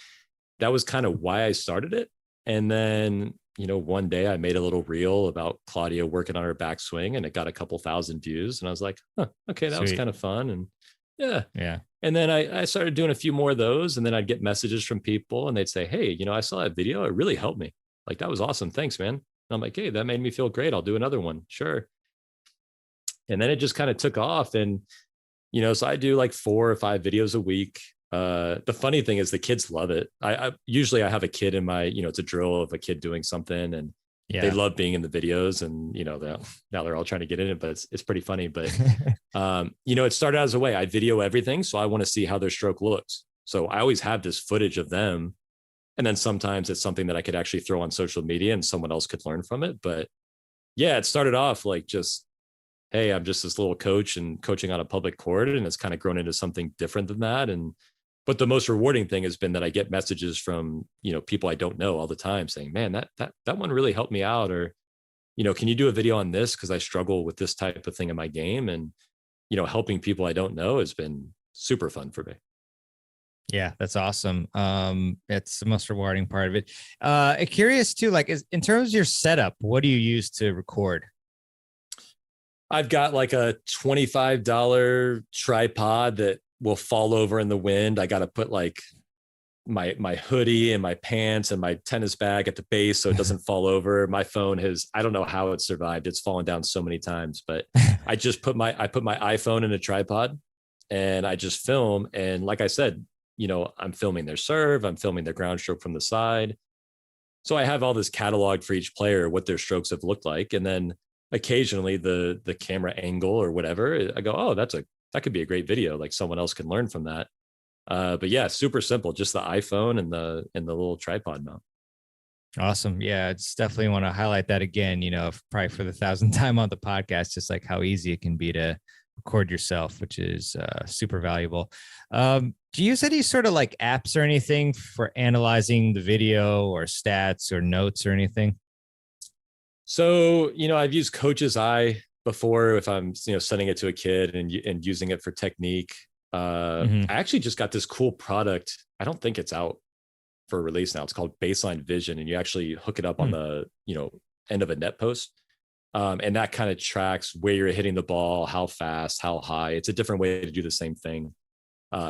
Speaker 2: that was kind of why I started it. And then, one day I made a little reel about Claudia working on her backswing and it got a couple thousand views. And I was like, okay, that was kind of fun. And yeah. And then I started doing a few more of those. And then I'd get messages from people and they'd say, hey, I saw that video. It really helped me. Like, that was awesome. Thanks, man. And I'm like, hey, that made me feel great. I'll do another one. Sure. And then it just kind of took off. And, so I do like 4 or 5 videos a week. The funny thing is the kids love it. I usually I have a kid in my, it's a drill of a kid doing something and they love being in the videos and, now they're all trying to get in it, but it's pretty funny. But, it started out as a way I video everything. So I want to see how their stroke looks. So I always have this footage of them. And then sometimes it's something that I could actually throw on social media and someone else could learn from it. But yeah, it started off like just, hey, I'm just this little coach and coaching on a public court. And it's kind of grown into something different than that. But the most rewarding thing has been that I get messages from, people I don't know all the time saying, man, that one really helped me out. Or, can you do a video on this? Because I struggle with this type of thing in my game. And, helping people I don't know has been super fun for me.
Speaker 1: Yeah, that's awesome. It's the most rewarding part of it. Curious too, like in terms of your setup, what do you use to record?
Speaker 2: I've got like a $25 tripod that will fall over in the wind. I got to put like my hoodie and my pants and my tennis bag at the base so it doesn't fall over. My phone I don't know how it survived. It's fallen down so many times, but I put my iPhone in a tripod and I just film. And like I said, I'm filming their serve, I'm filming their ground stroke from the side. So I have all this catalog for each player, what their strokes have looked like. And then occasionally the camera angle or whatever, I go, oh, that could be a great video. Like someone else can learn from that. But yeah, super simple. Just the iPhone and the little tripod mount.
Speaker 1: Awesome. Yeah, it's definitely want to highlight that again, probably for the 1,000th time on the podcast, just like how easy it can be to record yourself, which is super valuable. Do you use any sort of like apps or anything for analyzing the video or stats or notes or anything?
Speaker 2: So, I've used Coach's Eye before if I'm, sending it to a kid and using it for technique. I actually just got this cool product. I don't think it's out for release now. It's called Baseline Vision, and you actually hook it up on the, end of a net post. And that kind of tracks where you're hitting the ball, how fast, how high. It's a different way to do the same thing.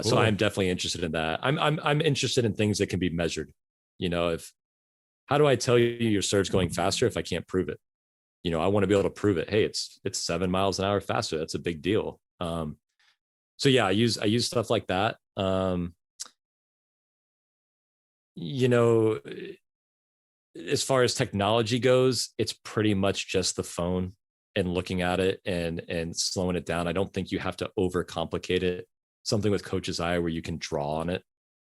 Speaker 2: So I'm definitely interested in that. I'm interested in things that can be measured. How do I tell you your serve's going faster if I can't prove it? I want to be able to prove it. Hey, it's 7 miles an hour faster. That's a big deal. So yeah, I use stuff like that. As far as technology goes, it's pretty much just the phone and looking at it and slowing it down. I don't think you have to overcomplicate it. Something with Coach's Eye where you can draw on it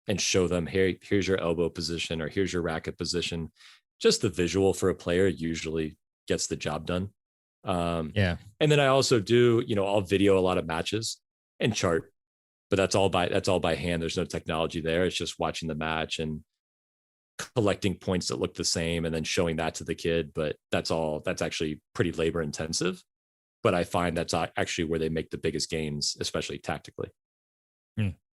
Speaker 2: and show them, here's your elbow position or here's your racket position. Just the visual for a player usually gets the job done. And then I also do, I'll video a lot of matches and chart, but that's all by hand. There's no technology there. It's just watching the match. And collecting points that look the same and then showing that to the kid. But that's actually pretty labor intensive. But I find that's actually where they make the biggest gains, especially tactically.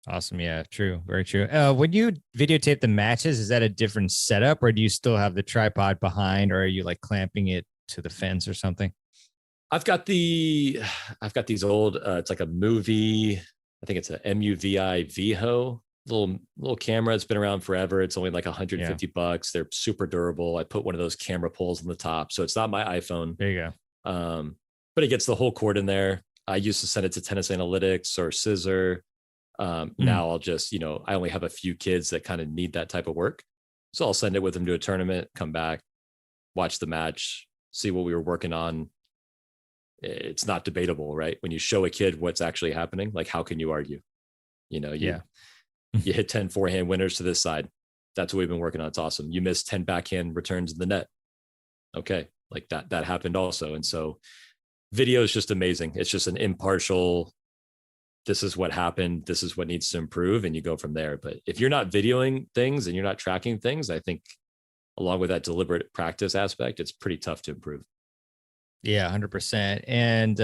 Speaker 1: Awesome. Yeah, true. Very true. When you videotape the matches, is that a different setup, or do you still have the tripod behind, or are you like clamping it to the fence or something?
Speaker 2: I've got these old, it's like a movie. I think it's a MUVI VHO little camera. It's been around forever. It's only like $150. They're super durable. I put one of those camera poles on the top. So it's not my iPhone.
Speaker 1: There you
Speaker 2: go. But it gets the whole cord in there. I used to send it to Tennis Analytics or Scissor. Now I'll just, I only have a few kids that kind of need that type of work. So I'll send it with them to a tournament, come back, watch the match, see what we were working on. It's not debatable, right? When you show a kid what's actually happening, like how can you argue? You hit 10 forehand winners to this side. That's what we've been working on. It's awesome. You missed 10 backhand returns in the net. Okay. Like that happened also. And so video is just amazing. It's just an impartial, this is what happened, this is what needs to improve, and you go from there. But if you're not videoing things and you're not tracking things, I think along with that deliberate practice aspect, it's pretty tough to improve.
Speaker 1: Yeah, 100%. And,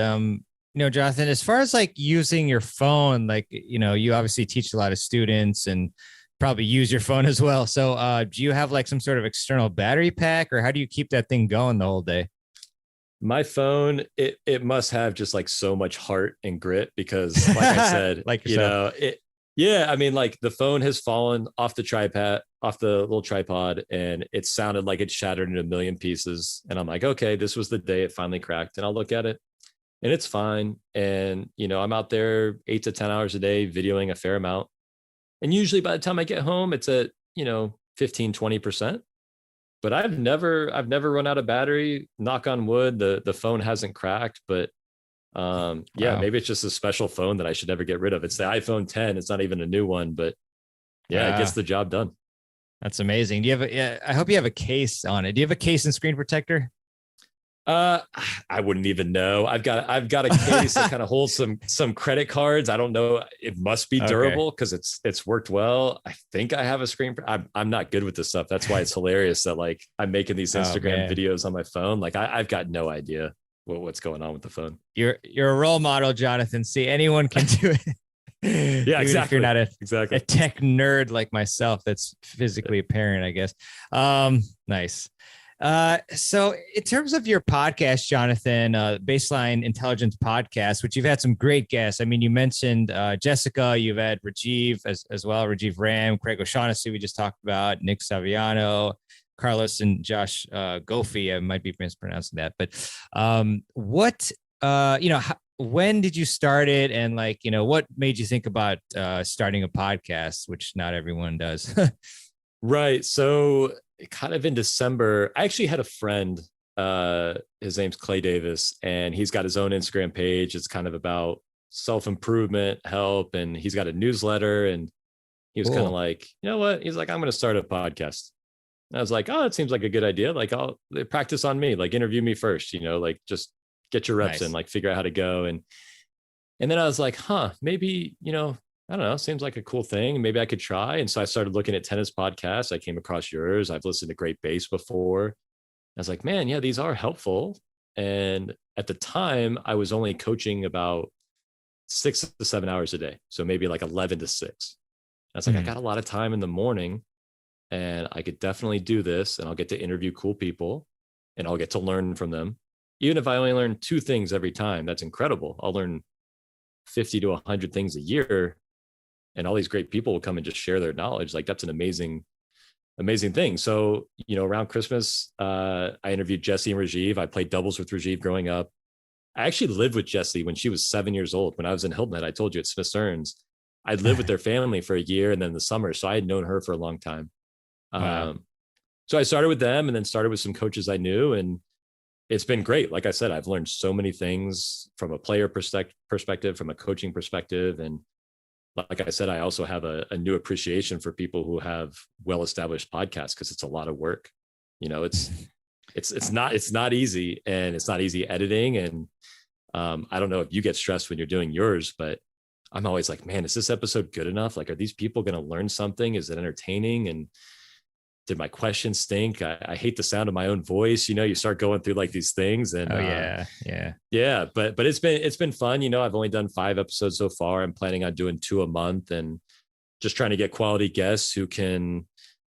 Speaker 1: Jonathan, as far as like using your phone, like, you obviously teach a lot of students and probably use your phone as well. So do you have like some sort of external battery pack, or how do you keep that thing going the whole day?
Speaker 2: My phone, it must have just like so much heart and grit, because like I said,
Speaker 1: like yourself.
Speaker 2: I mean, like the phone has fallen off the little tripod, and it sounded like it shattered into a million pieces. And I'm like, okay, this was the day it finally cracked. And I'll look at it and it's fine. And, I'm out there 8 to 10 hours a day videoing a fair amount. And usually by the time I get home, it's at, 15, 20%. But I've never run out of battery. Knock on wood, the phone hasn't cracked. But wow. Maybe it's just a special phone that I should never get rid of. It's the iPhone 10. It's not even a new one, but it gets the job done. That's
Speaker 1: amazing. Do you have I hope you have a case on it. Do you have a case and screen protector?
Speaker 2: I wouldn't even know. I've got a case that kind of holds some credit cards. I don't know. It must be durable because it's worked well. I think I have a screen. I'm not good with this stuff. That's why it's hilarious that like I'm making these Instagram videos on my phone. Like I've got no idea what's going on with the phone.
Speaker 1: You're a role model, Jonathan. See, anyone can do it.
Speaker 2: Yeah, exactly.
Speaker 1: If you're not a tech nerd like myself, that's physically apparent, I guess. Nice. So in terms of your podcast, Jonathan, Baseline Intelligence podcast, which you've had some great guests. I mean, you mentioned Jessica, you've had Rajiv as well, Rajiv Ram, Craig O'Shaughnessy, we just talked about, Nick Saviano, Carlos and Josh Goffey. I might be mispronouncing that, but when did you start it? And like, what made you think about starting a podcast, which not everyone does?
Speaker 2: Right. So kind of in December, I actually had a friend, his name's Clay Davis, and he's got his own Instagram page. It's kind of about self-improvement, help. And he's got a newsletter, and he was kind of like, you know what? He's like, I'm going to start a podcast. And I was like, oh, it seems like a good idea. Like I'll practice on me, like interview me first, like just get your reps in, like figure out how to go. And then I was like, maybe, I don't know, seems like a cool thing. Maybe I could try. And so I started looking at tennis podcasts. I came across yours. I've listened to Great Base before. I was like, man, yeah, these are helpful. And at the time I was only coaching about 6 to 7 hours a day. So maybe like 11 to 6. I was like, I got a lot of time in the morning and I could definitely do this, and I'll get to interview cool people and I'll get to learn from them. Even if I only learn 2 things every time, that's incredible. I'll learn 50 to 100 things a year. And all these great people will come and just share their knowledge. Like that's an amazing thing. So, around Christmas, I interviewed Jessie and Rajiv. I played doubles with Rajiv growing up. I actually lived with Jessie when she was 7 years old. When I was in Hilton Head, I told you at Smith Stearns, I lived with their family for a year and then the summer. So I had known her for a long time. Wow. So I started with them and then started with some coaches I knew. And it's been great. Like I said, I've learned so many things from a player perspective, from a coaching perspective. And like I said, I also have a new appreciation for people who have well-established podcasts, because it's a lot of work. It's not easy, and it's not easy editing. And I don't know if you get stressed when you're doing yours, but I'm always like, man, is this episode good enough? Like, are these people going to learn something? Is it entertaining? And did my questions stink? I hate the sound of my own voice. You start going through like these things, and
Speaker 1: yeah.
Speaker 2: But it's been fun. I've only done 5 episodes so far. I'm planning on doing 2 a month, and just trying to get quality guests who can,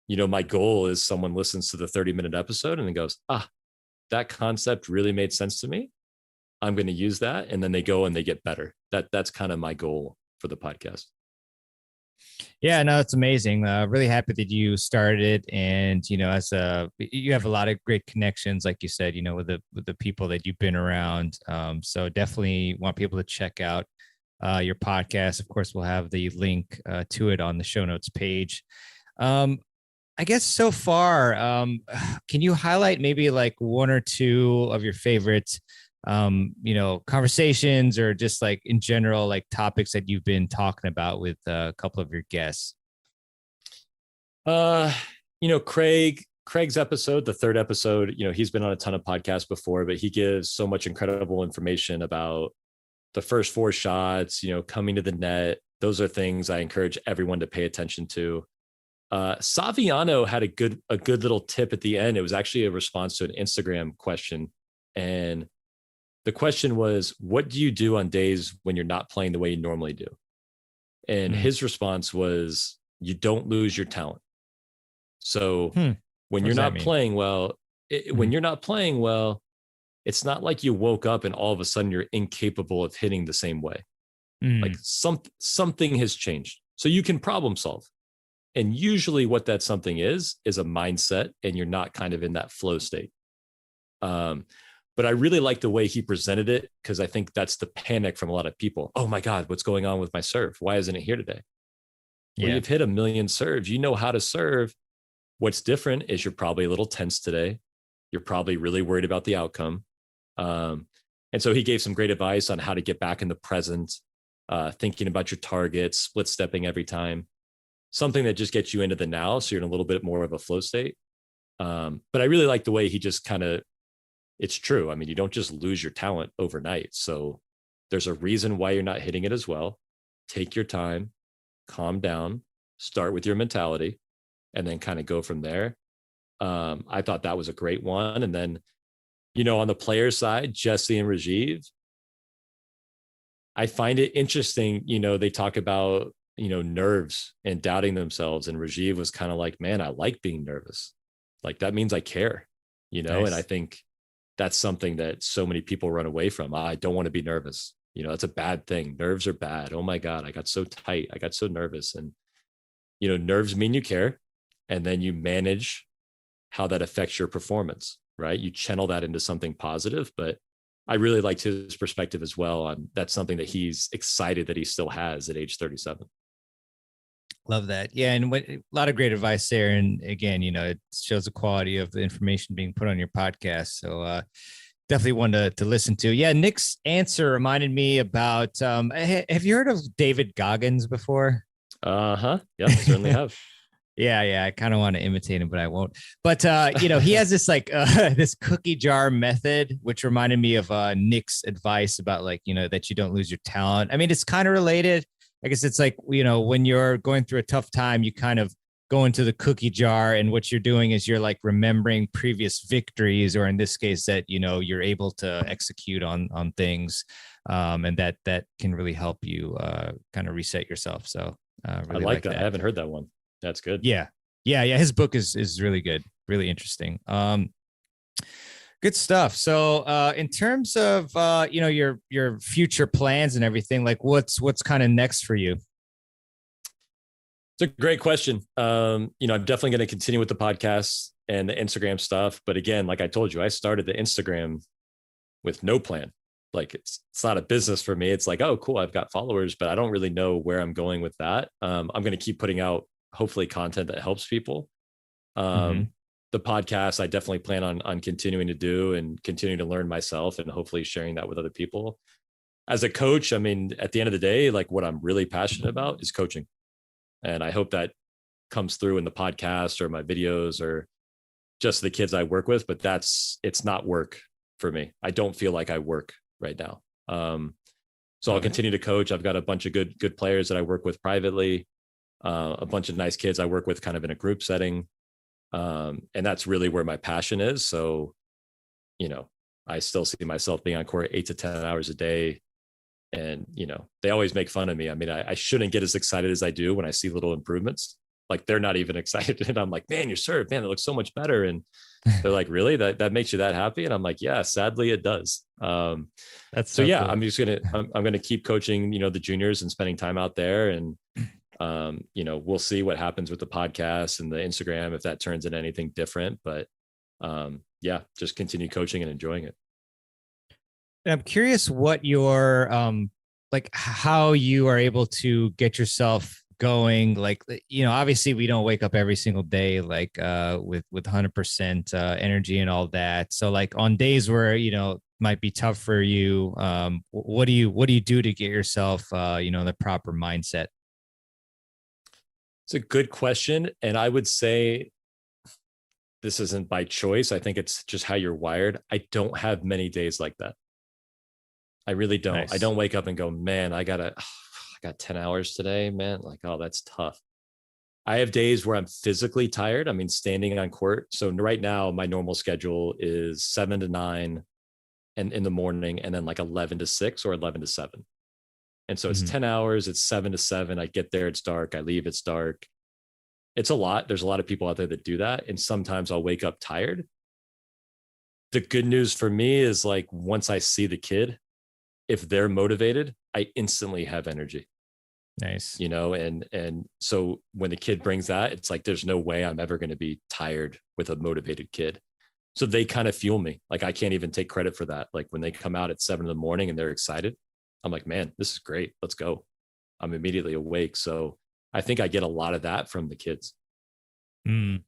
Speaker 2: my goal is someone listens to the 30-minute episode and then goes, that concept really made sense to me. I'm going to use that. And then they go and they get better. That's kind of my goal for the podcast.
Speaker 1: Yeah, no, it's amazing. Really happy that you started, and you have a lot of great connections, like you said, with the people that you've been around. So definitely want people to check out your podcast. Of course, we'll have the link to it on the show notes page. I guess so far, can you highlight maybe like 1 or 2 of your favorite conversations, or just like in general, like topics that you've been talking about with a couple of your guests?
Speaker 2: Craig's episode, the 3rd episode, he's been on a ton of podcasts before, but he gives so much incredible information about the first 4 shots, coming to the net. Those are things I encourage everyone to pay attention to. Saviano had a good little tip at the end. It was actually a response to an Instagram question. And the question was, what do you do on days when you're not playing the way you normally do? And his response was, you don't lose your talent. So when you're not playing well, when you're not playing well, it's not like you woke up and all of a sudden you're incapable of hitting the same way. Like something has changed. So you can problem solve. And usually what that something is a mindset, and you're not kind of in that flow state. But I really like the way he presented it, because I think that's the panic from a lot of people. Oh my God, what's going on with my serve? Why isn't it here today? Yeah. Well, you've hit 1 million serves. You know how to serve. What's different is you're probably a little tense today. You're probably really worried about the outcome. And so he gave some great advice on how to get back in the present, thinking about your targets, split stepping every time, something that just gets you into the now. So you're in a little bit more of a flow state. But I really like the way he just kind of, it's true. I mean, you don't just lose your talent overnight. So there's a reason why you're not hitting it as well. Take your time, calm down, start with your mentality, and then kind of go from there. I thought that was a great one. And then, on the player side, Jesse and Rajiv, I find it interesting. They talk about, nerves and doubting themselves. And Rajiv was kind of like, man, I like being nervous. Like, that means I care, nice. And I think that's something that so many people run away from. I don't want to be nervous. It's a bad thing. Nerves are bad. Oh my God, I got so tight. I got so nervous. And, nerves mean you care. And then you manage how that affects your performance, right? You channel that into something positive. But I really liked his perspective as well. That's something that he's excited that he still has at age 37.
Speaker 1: Love that. Yeah. And a lot of great advice there. And again, it shows the quality of the information being put on your podcast. So definitely one to listen to. Yeah. Nick's answer reminded me about, have you heard of David Goggins before?
Speaker 2: Yeah, certainly have.
Speaker 1: Yeah. I kind of want to imitate him, but I won't. But, he has this like this cookie jar method, which reminded me of Nick's advice about like, that you don't lose your talent. I mean, it's kind of related. I guess it's like, when you're going through a tough time, you kind of go into the cookie jar, and what you're doing is you're like remembering previous victories, or in this case that, you're able to execute on things. And that can really help you kind of reset yourself. So really
Speaker 2: I like that. I haven't heard that one. That's good.
Speaker 1: Yeah. His book is really good. Really interesting. Good stuff. So in terms of, your future plans and everything, like what's kind of next for you?
Speaker 2: It's a great question. I'm definitely going to continue with the podcast and the Instagram stuff. But again, like I told you, I started the Instagram with no plan. Like it's not a business for me. It's like, oh, cool, I've got followers, but I don't really know where I'm going with that. I'm going to keep putting out hopefully content that helps people. The podcast, I definitely plan on continuing to do and continuing to learn myself, and hopefully sharing that with other people. As a coach, I mean, at the end of the day, like what I'm really passionate about is coaching. And I hope that comes through in the podcast or my videos or just the kids I work with, but it's not work for me. I don't feel like I work right now. So I'll continue to coach. I've got a bunch of good players that I work with privately, a bunch of nice kids I work with kind of in a group setting. And that's really where my passion is. So, you know, I still see myself being on court 8 to 10 hours a day. And, you know, they always make fun of me. I mean, I shouldn't get as excited as I do when I see little improvements. Like they're not even excited. And I'm like, man, your serve, man, it looks so much better. And they're like, really? That makes you that happy? And I'm like, yeah, sadly it does.
Speaker 1: That's
Speaker 2: so yeah,
Speaker 1: cool.
Speaker 2: I'm gonna keep coaching, you know, the juniors and spending time out there. And you know, we'll see what happens with the podcast and the Instagram if that turns into anything different. But yeah, just continue coaching and enjoying it.
Speaker 1: And I'm curious what your like how you are able to get yourself going. Like, you know, obviously we don't wake up every single day like with 100% energy and all that. So like on days where, you know, might be tough for you, what do you do to get yourself you know, the proper mindset?
Speaker 2: It's a good question. And I would say this isn't by choice. I think it's just how you're wired. I don't have many days like that. I really don't.
Speaker 1: Nice.
Speaker 2: I don't wake up and go, man, I got 10 hours today, man. Like, oh, that's tough. I have days where I'm physically tired. I mean, standing on court. So right now, my normal schedule is 7 to 9 and in the morning, and then like 11 to 6 or 11 to 7. And so it's 10 hours. It's 7 to 7. I get there, it's dark. I leave, it's dark. It's a lot. There's a lot of people out there that do that. And sometimes I'll wake up tired. The good news for me is like, once I see the kid, if they're motivated, I instantly have energy.
Speaker 1: Nice.
Speaker 2: You know, and so when the kid brings that, it's like, there's no way I'm ever going to be tired with a motivated kid. So they kind of fuel me. Like, I can't even take credit for that. Like when they come out at 7 a.m. and they're excited, I'm like, man, this is great. Let's go. I'm immediately awake. So I think I get a lot of that from the kids.
Speaker 1: Mm.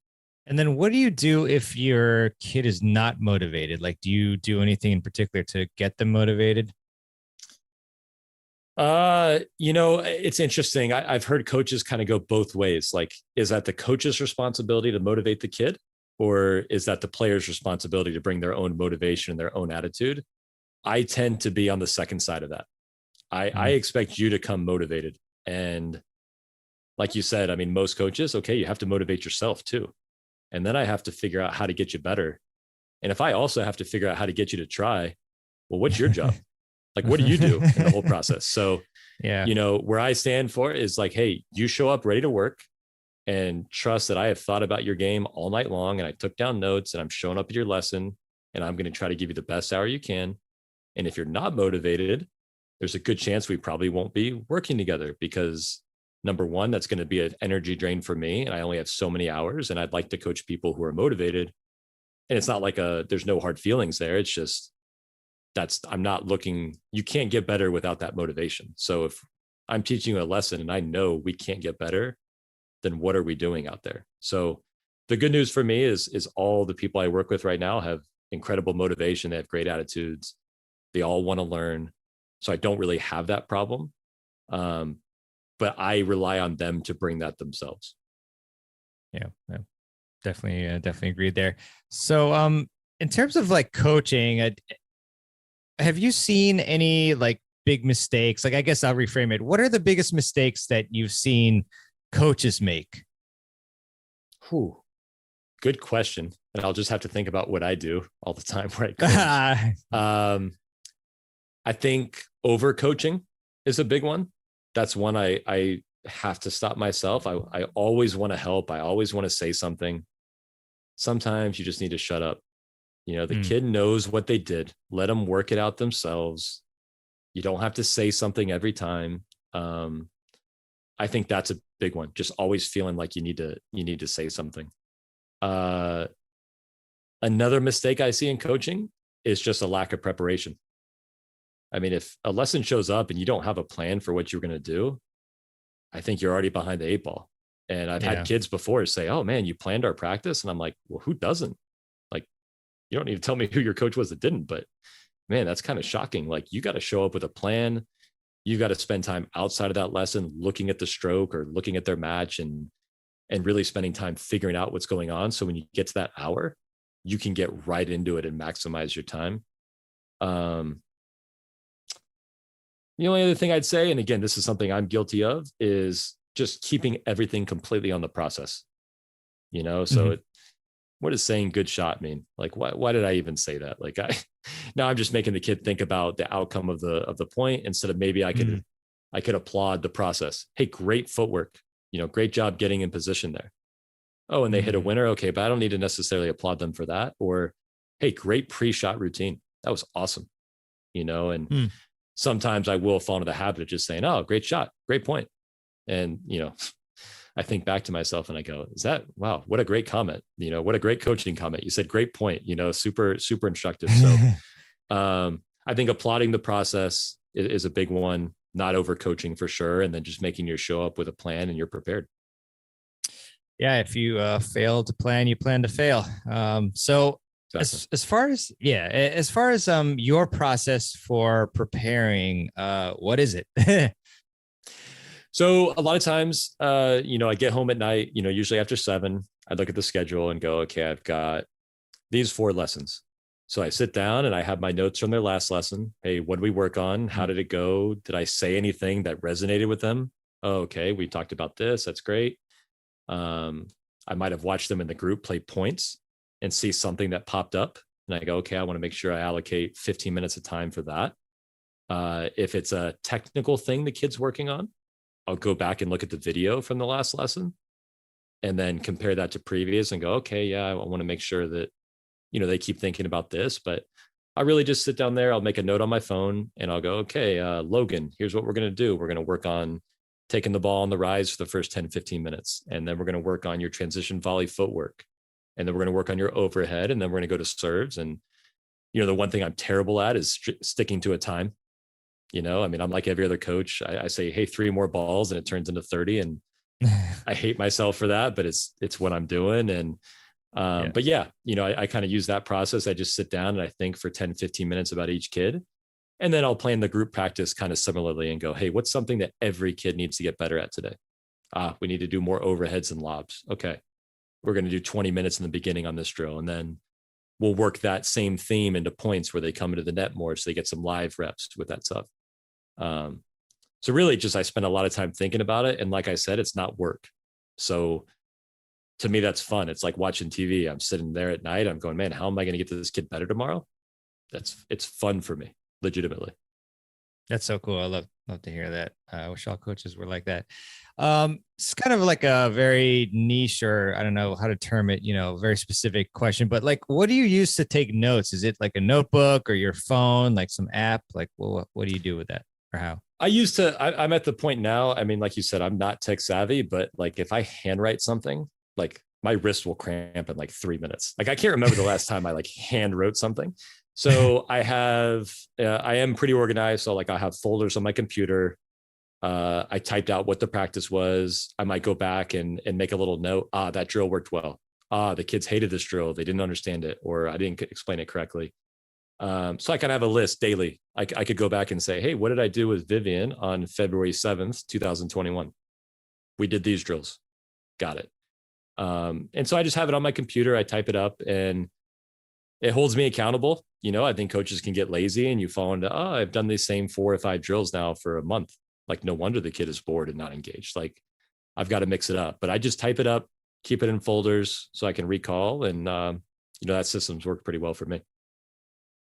Speaker 1: And then what do you do if your kid is not motivated? Like, do you do anything in particular to get them motivated?
Speaker 2: You know, it's interesting. I've heard coaches kind of go both ways. Like, is that the coach's responsibility to motivate the kid, or is that the player's responsibility to bring their own motivation and their own attitude? I tend to be on the second side of that. I expect you to come motivated. And like you said, I mean, most coaches, okay, you have to motivate yourself too. And then I have to figure out how to get you better. And if I also have to figure out how to get you to try, well, what's your job? Like, what do you do in the whole process? So,
Speaker 1: yeah,
Speaker 2: you know, where I stand for it is like, hey, you show up ready to work and trust that I have thought about your game all night long. And I took down notes and I'm showing up at your lesson and I'm going to try to give you the best hour you can. And if you're not motivated, there's a good chance we probably won't be working together because number one, that's going to be an energy drain for me. And I only have so many hours and I'd like to coach people who are motivated. And it's not like there's no hard feelings there. It's just, I'm not looking, you can't get better without that motivation. So if I'm teaching you a lesson and I know we can't get better, then what are we doing out there? So the good news for me is all the people I work with right now have incredible motivation. They have great attitudes. They all want to learn. So I don't really have that problem. But I rely on them to bring that themselves.
Speaker 1: Yeah, definitely agreed there. So, in terms of like coaching, have you seen any like big mistakes? Like, I guess I'll reframe it. What are the biggest mistakes that you've seen coaches make?
Speaker 2: Whew. Good question. And I'll just have to think about what I do all the time where I coach. I think over coaching is a big one. That's one I have to stop myself. I always want to help. I always want to say something. Sometimes you just need to shut up. You know, the kid knows what they did. Let them work it out themselves. You don't have to say something every time. I think that's a big one. Just always feeling like you need to say something. Another mistake I see in coaching is just a lack of preparation. I mean, if a lesson shows up and you don't have a plan for what you're going to do, I think you're already behind the 8 ball. And I've had kids before say, oh man, you planned our practice. And I'm like, well, who doesn't? Like, you don't need to tell me who your coach was that didn't, but man, that's kind of shocking. Like, you got to show up with a plan. You got to spend time outside of that lesson, looking at the stroke or looking at their match and really spending time figuring out what's going on. So when you get to that hour, you can get right into it and maximize your time. The only other thing I'd say, and again, this is something I'm guilty of, is just keeping everything completely on the process. You know, so what does saying good shot mean? Like, why did I even say that? Like now I'm just making the kid think about the outcome of the point instead of maybe I could applaud the process. Hey, great footwork, great job getting in position there. Oh, and they hit a winner. Okay, but I don't need to necessarily applaud them for that. Or, hey, great pre-shot routine. That was awesome. And sometimes I will fall into the habit of just saying, oh, great shot, great point. And, I think back to myself and I go, wow, what a great comment. What a great coaching comment. You said great point, super, super instructive. So I think applauding the process is a big one, not over coaching for sure. And then just making you show up with a plan and you're prepared.
Speaker 1: Yeah. If you fail to plan, you plan to fail. So exactly. as far as your process for preparing, what is it?
Speaker 2: So a lot of times, I get home at night, usually after 7, I look at the schedule and go, okay, I've got these 4 lessons. So I sit down and I have my notes from their last lesson. Hey, what did we work on? How did it go? Did I say anything that resonated with them? Oh, okay, we talked about this. That's great. I might have watched them in the group play points and see something that popped up. And I go, okay, I want to make sure I allocate 15 minutes of time for that. If it's a technical thing the kid's working on, I'll go back and look at the video from the last lesson and then compare that to previous and go, okay, yeah, I want to make sure that, they keep thinking about this, but I really just sit down there. I'll make a note on my phone and I'll go, okay, Logan, here's what we're going to do. We're going to work on taking the ball on the rise for the first 10, 15 minutes. And then we're going to work on your transition volley footwork. And then we're going to work on your overhead. And then we're going to go to serves. And, the one thing I'm terrible at is sticking to a time. I'm like every other coach. I say, hey, 3 more balls and it turns into 30. And I hate myself for that, but it's what I'm doing. And, but yeah, I kind of use that process. I just sit down and I think for 10, 15 minutes about each kid. And then I'll plan the group practice kind of similarly and go, hey, what's something that every kid needs to get better at today? We need to do more overheads and lobs. Okay. We're going to do 20 minutes in the beginning on this drill. And then we'll work that same theme into points where they come into the net more. So they get some live reps with that stuff. So really just, I spend a lot of time thinking about it. And like I said, it's not work. So to me, that's fun. It's like watching TV. I'm sitting there at night. I'm going, man, how am I going to get this kid better tomorrow? It's fun for me, legitimately.
Speaker 1: That's so cool. I love to hear that. I wish all coaches were like that. It's kind of like a very niche, or I don't know how to term it, very specific question, but like, what do you use to take notes? Is it like a notebook or your phone, like some app? Like, what do you do with that, or how?
Speaker 2: I'm at the point now. I mean, like you said, I'm not tech savvy, but like if I handwrite something, like my wrist will cramp in like 3 minutes. Like I can't remember the last time I like hand wrote something. So I am pretty organized. So like I have folders on my computer. I typed out what the practice was. I might go back and make a little note. That drill worked well. The kids hated this drill. They didn't understand it, or I didn't explain it correctly. So I kind of have a list daily. I could go back and say, hey, what did I do with Vivian on February 7th, 2021? We did these drills. Got it. And so I just have it on my computer. I type it up and it holds me accountable. I think coaches can get lazy and you fall into, I've done these same 4 or 5 drills now for a month. Like, no wonder the kid is bored and not engaged. Like, I've got to mix it up, but I just type it up, keep it in folders so I can recall. And, that system's worked pretty well for me.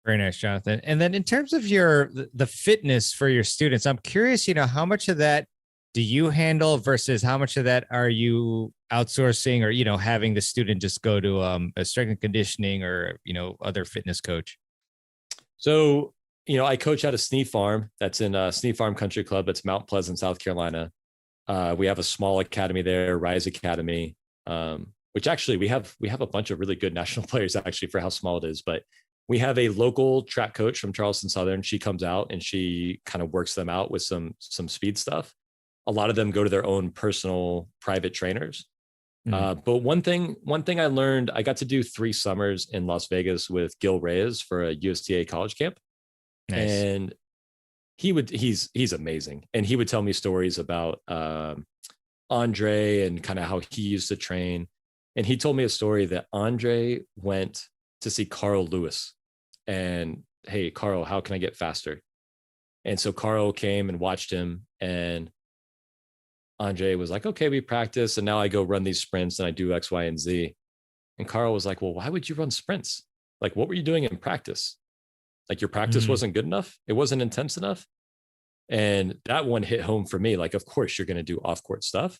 Speaker 1: Very nice, Jonathan. And then in terms of the fitness for your students, I'm curious, how much of that do you handle versus how much of that are you outsourcing, or, having the student just go to a strength and conditioning or, other fitness coach?
Speaker 2: So, I coach at a Sneed Farm. That's in Sneed Farm Country Club. It's Mount Pleasant, South Carolina. We have a small academy there, Rise Academy, which actually we have a bunch of really good national players actually for how small it is. But we have a local track coach from Charleston Southern. She comes out and she kind of works them out with some speed stuff. A lot of them go to their own personal private trainers. But one thing I learned, I got to do 3 summers in Las Vegas with Gil Reyes for a USTA college camp. Nice. And he's amazing. And he would tell me stories about Andre and kind of how he used to train. And he told me a story that Andre went to see Carl Lewis and, hey, Carl, how can I get faster? And so Carl came and watched him, and Andre was like, okay, we practice. And now I go run these sprints and I do X, Y, and Z. And Carl was like, well, why would you run sprints? Like, what were you doing in practice? Like, your practice wasn't good enough. It wasn't intense enough. And that one hit home for me. Like, of course, you're going to do off-court stuff.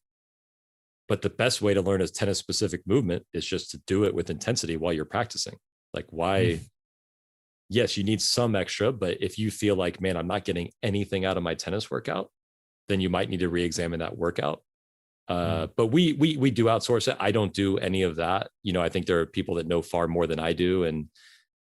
Speaker 2: But the best way to learn a tennis specific movement is just to do it with intensity while you're practicing. Like, why? Yes, you need some extra, but if you feel like, man, I'm not getting anything out of my tennis workout, then you might need to re-examine that workout. But we do outsource it. I don't do any of that. I think there are people that know far more than I do. And,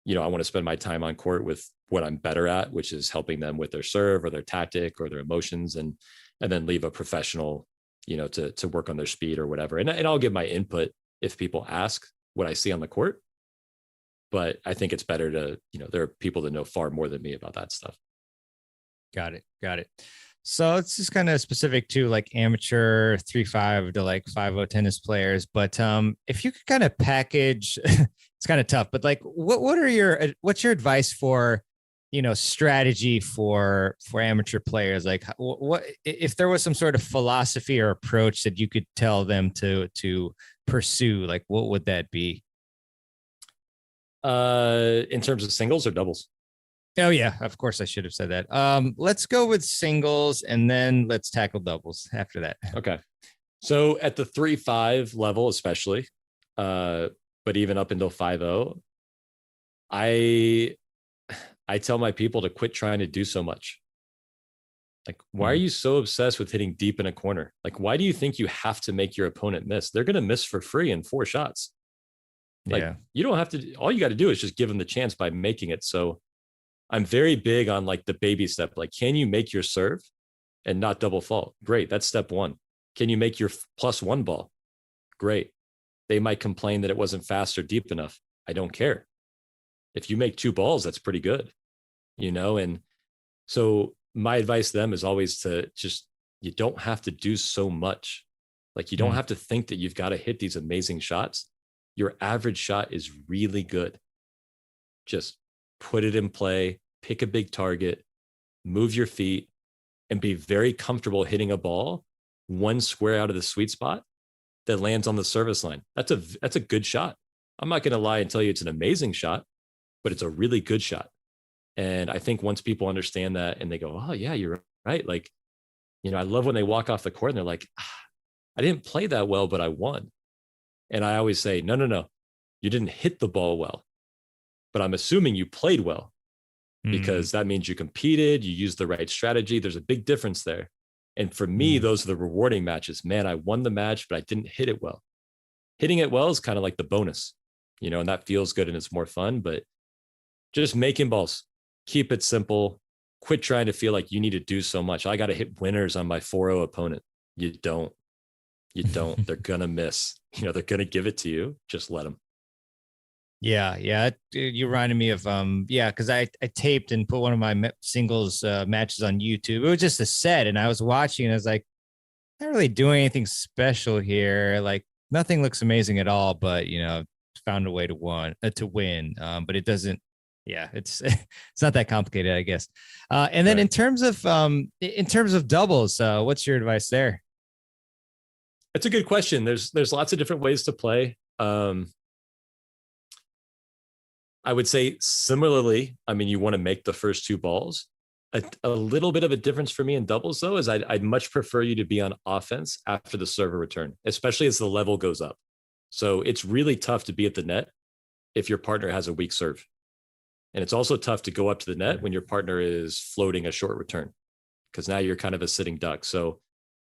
Speaker 2: I want to spend my time on court with what I'm better at, which is helping them with their serve or their tactic or their emotions, and then leave a professional, to work on their speed or whatever. And I'll give my input if people ask what I see on the court. But I think it's better to, there are people that know far more than me about that stuff.
Speaker 1: Got it. So it's just kind of specific to like amateur 3-5 to like 5-0 tennis players. But if you could kind of package, it's kind of tough, but like what's your advice for, strategy for amateur players? Like what if there was some sort of philosophy or approach that you could tell them to pursue, like what would that be?
Speaker 2: In terms of singles or doubles?
Speaker 1: Oh yeah, of course I should have said that. Let's go with singles and then let's tackle doubles after that.
Speaker 2: Okay. So at the 3-5 level, especially, but even up until 5-0, I tell my people to quit trying to do so much. Like, why are you so obsessed with hitting deep in a corner? Like, why do you think you have to make your opponent miss? They're going to miss for free in 4 shots. Like, you don't have to, all you got to do is just give them the chance by making it. So I'm very big on like the baby step. Like, can you make your serve and not double fault? Great. That's step 1. Can you make your +1 ball? Great. They might complain that it wasn't fast or deep enough. I don't care. If you make 2 balls, that's pretty good, And so my advice to them is always to just, you don't have to do so much. Like, you don't have to think that you've got to hit these amazing shots. Your average shot is really good. Just put it in play, pick a big target, move your feet, and be very comfortable hitting a ball 1 square out of the sweet spot that lands on the service line. That's a good shot. I'm not going to lie and tell you it's an amazing shot, but it's a really good shot. And I think once people understand that and they go, oh yeah, you're right. Like, I love when they walk off the court and they're like, I didn't play that well, but I won. And I always say, no, you didn't hit the ball well, but I'm assuming you played well, because that means you competed, you used the right strategy. There's a big difference there. And for me, those are the rewarding matches. Man, I won the match, but I didn't hit it well. Hitting it well is kind of like the bonus, and that feels good and it's more fun. But just making balls, keep it simple. Quit trying to feel like you need to do so much. I got to hit winners on my 4-0 opponent. You don't. They're going to miss. They're going to give it to you. Just let them.
Speaker 1: Yeah. You reminded me of, because I taped and put one of my singles matches on YouTube. It was just a set, and I was watching and I was like, not really doing anything special here. Like, nothing looks amazing at all, but, found a way to win. But it doesn't, it's not that complicated, I guess. And then in terms of doubles, what's your advice there?
Speaker 2: It's a good question. There's lots of different ways to play. I would say similarly, you want to make the first 2 balls. A little bit of a difference for me in doubles, though, is I'd much prefer you to be on offense after the server return, especially as the level goes up. So it's really tough to be at the net if your partner has a weak serve. And it's also tough to go up to the net when your partner is floating a short return, because now you're kind of a sitting duck. So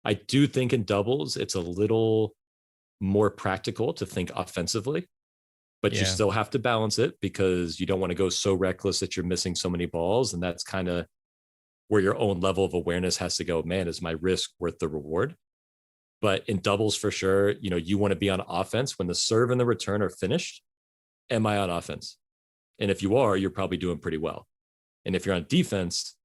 Speaker 2: I do think in doubles, it's a little more practical to think offensively, but you still have to balance it, because you don't want to go so reckless that you're missing so many balls. And that's kind of where your own level of awareness has to go. Man, is my risk worth the reward? But in doubles, for sure, you want to be on offense when the serve and the return are finished. Am I on offense? And if you are, you're probably doing pretty well. And if you're on defense,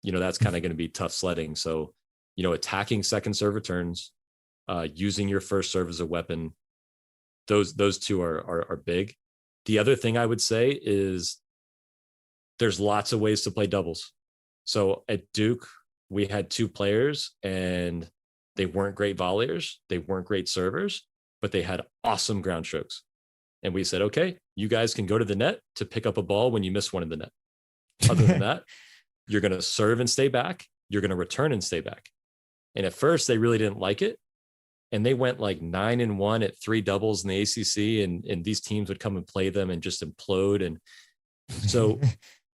Speaker 2: that's kind of going to be tough sledding. So, attacking second serve returns, using your first serve as a weapon, those 2 are big. The other thing I would say is there's lots of ways to play doubles. So at Duke, we had 2 players, and they weren't great volleyers. They weren't great servers, but they had awesome ground strokes. And we said, okay, you guys can go to the net to pick up a ball when you miss one in the net. Other than that, you're going to serve and stay back. You're going to return and stay back. And at first they really didn't like it. And they went like 9-1 at 3 doubles in the ACC, and these teams would come and play them and just implode. And so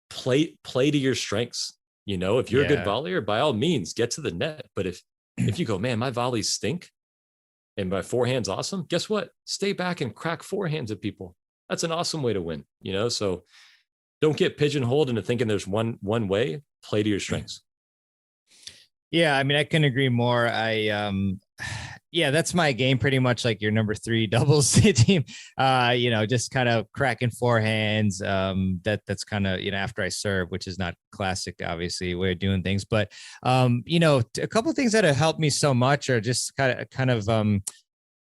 Speaker 2: play to your strengths. You know, if you're a good volleyer, by all means, get to the net. But if you go, man, my volleys stink and my forehand's awesome, guess what? Stay back and crack forehands at people. That's an awesome way to win, you know? So don't get pigeonholed into thinking there's one way. Play to your strengths.
Speaker 3: Yeah, I mean, I couldn't agree more. Yeah, that's my game, pretty much like your number 3 doubles team. You know, just kind of cracking forehands. That's kind of, you know, after I serve, which is not classic, obviously, way of doing things. But you know, a couple of things that have helped me so much are just kind of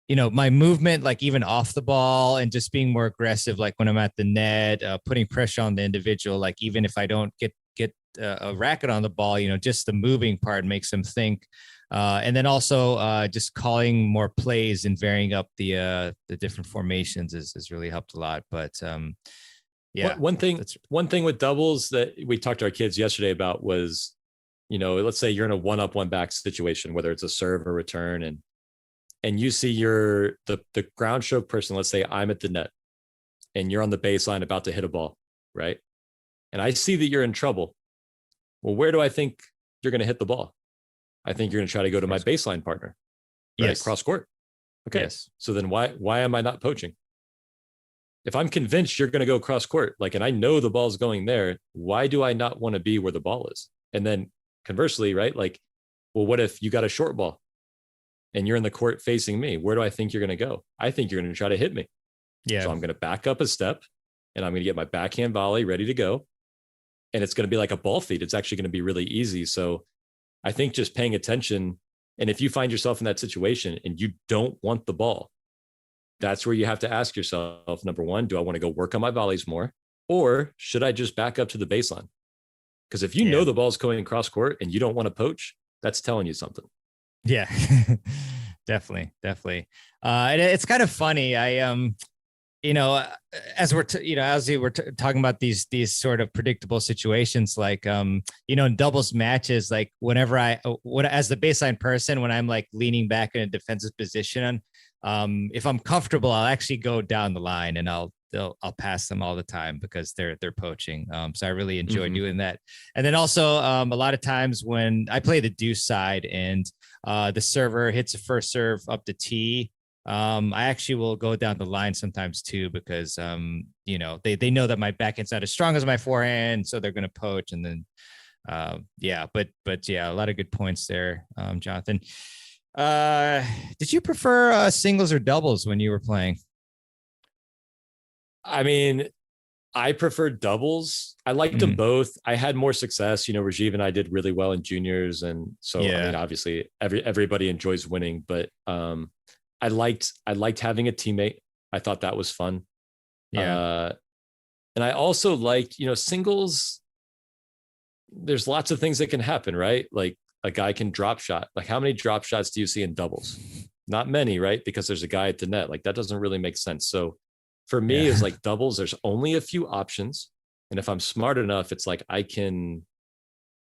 Speaker 3: you know, my movement, like even off the ball, and just being more aggressive, like when I'm at the net, putting pressure on the individual. Like even if I don't get a racket on the ball, you know, just the moving part makes them think. And then also just calling more plays and varying up the different formations has really helped a lot. But yeah,
Speaker 2: one thing with doubles that we talked to our kids yesterday about was, you know, let's say you're in a 1-up 1-back situation, whether it's a serve or return, and you see the ground stroke person. Let's say I'm at the net and you're on the baseline about to hit a ball, right? And I see that you're in trouble. Well, where do I think you're going to hit the ball? I think you're going to try to go to my baseline partner, right?
Speaker 3: Yes.
Speaker 2: Cross court. Okay.
Speaker 3: Yes.
Speaker 2: So then why am I not poaching? If I'm convinced you're going to go cross court, like, and I know the ball's going there, why do I not want to be where the ball is? And then conversely, right? Like, well, what if you got a short ball and you're in the court facing me? Where do I think you're going to go? I think you're going to try to hit me.
Speaker 3: Yeah.
Speaker 2: So I'm going to back up a step and I'm going to get my backhand volley ready to go. And it's going to be like a ball feed. It's actually going to be really easy. So I think just paying attention. And if you find yourself in that situation and you don't want the ball, that's where you have to ask yourself, number one, do I want to go work on my volleys more? Or should I just back up to the baseline? Because if you know the ball's going cross court and you don't want to poach, that's telling you something.
Speaker 3: Yeah, definitely. And it's kind of funny. You know, as we're, as we're talking about these sort of predictable situations, like, you know, in doubles matches, like whenever as the baseline person, when I'm like leaning back in a defensive position, if I'm comfortable, I'll actually go down the line and I'll pass them all the time because they're poaching. So I really enjoy doing that. And then also a lot of times when I play the deuce side and the server hits a first serve up the tee, I actually will go down the line sometimes too, because, you know, they know that my backhand's not as strong as my forehand, so they're going to poach. And then, but yeah, a lot of good points there, Jonathan. Did you prefer singles or doubles when you were playing?
Speaker 2: I mean, I preferred doubles. I liked them both. I had more success. You know, Rajiv and I did really well in juniors, and so I mean, obviously, everybody enjoys winning, but I liked having a teammate. I thought that was fun. Yeah. And I also liked, you know, singles. There's lots of things that can happen, right? Like a guy can drop shot. Like how many drop shots do you see in doubles? Not many, right? Because there's a guy at the net. Like that doesn't really make sense. So for me, it's like doubles, there's only a few options. And if I'm smart enough, it's like I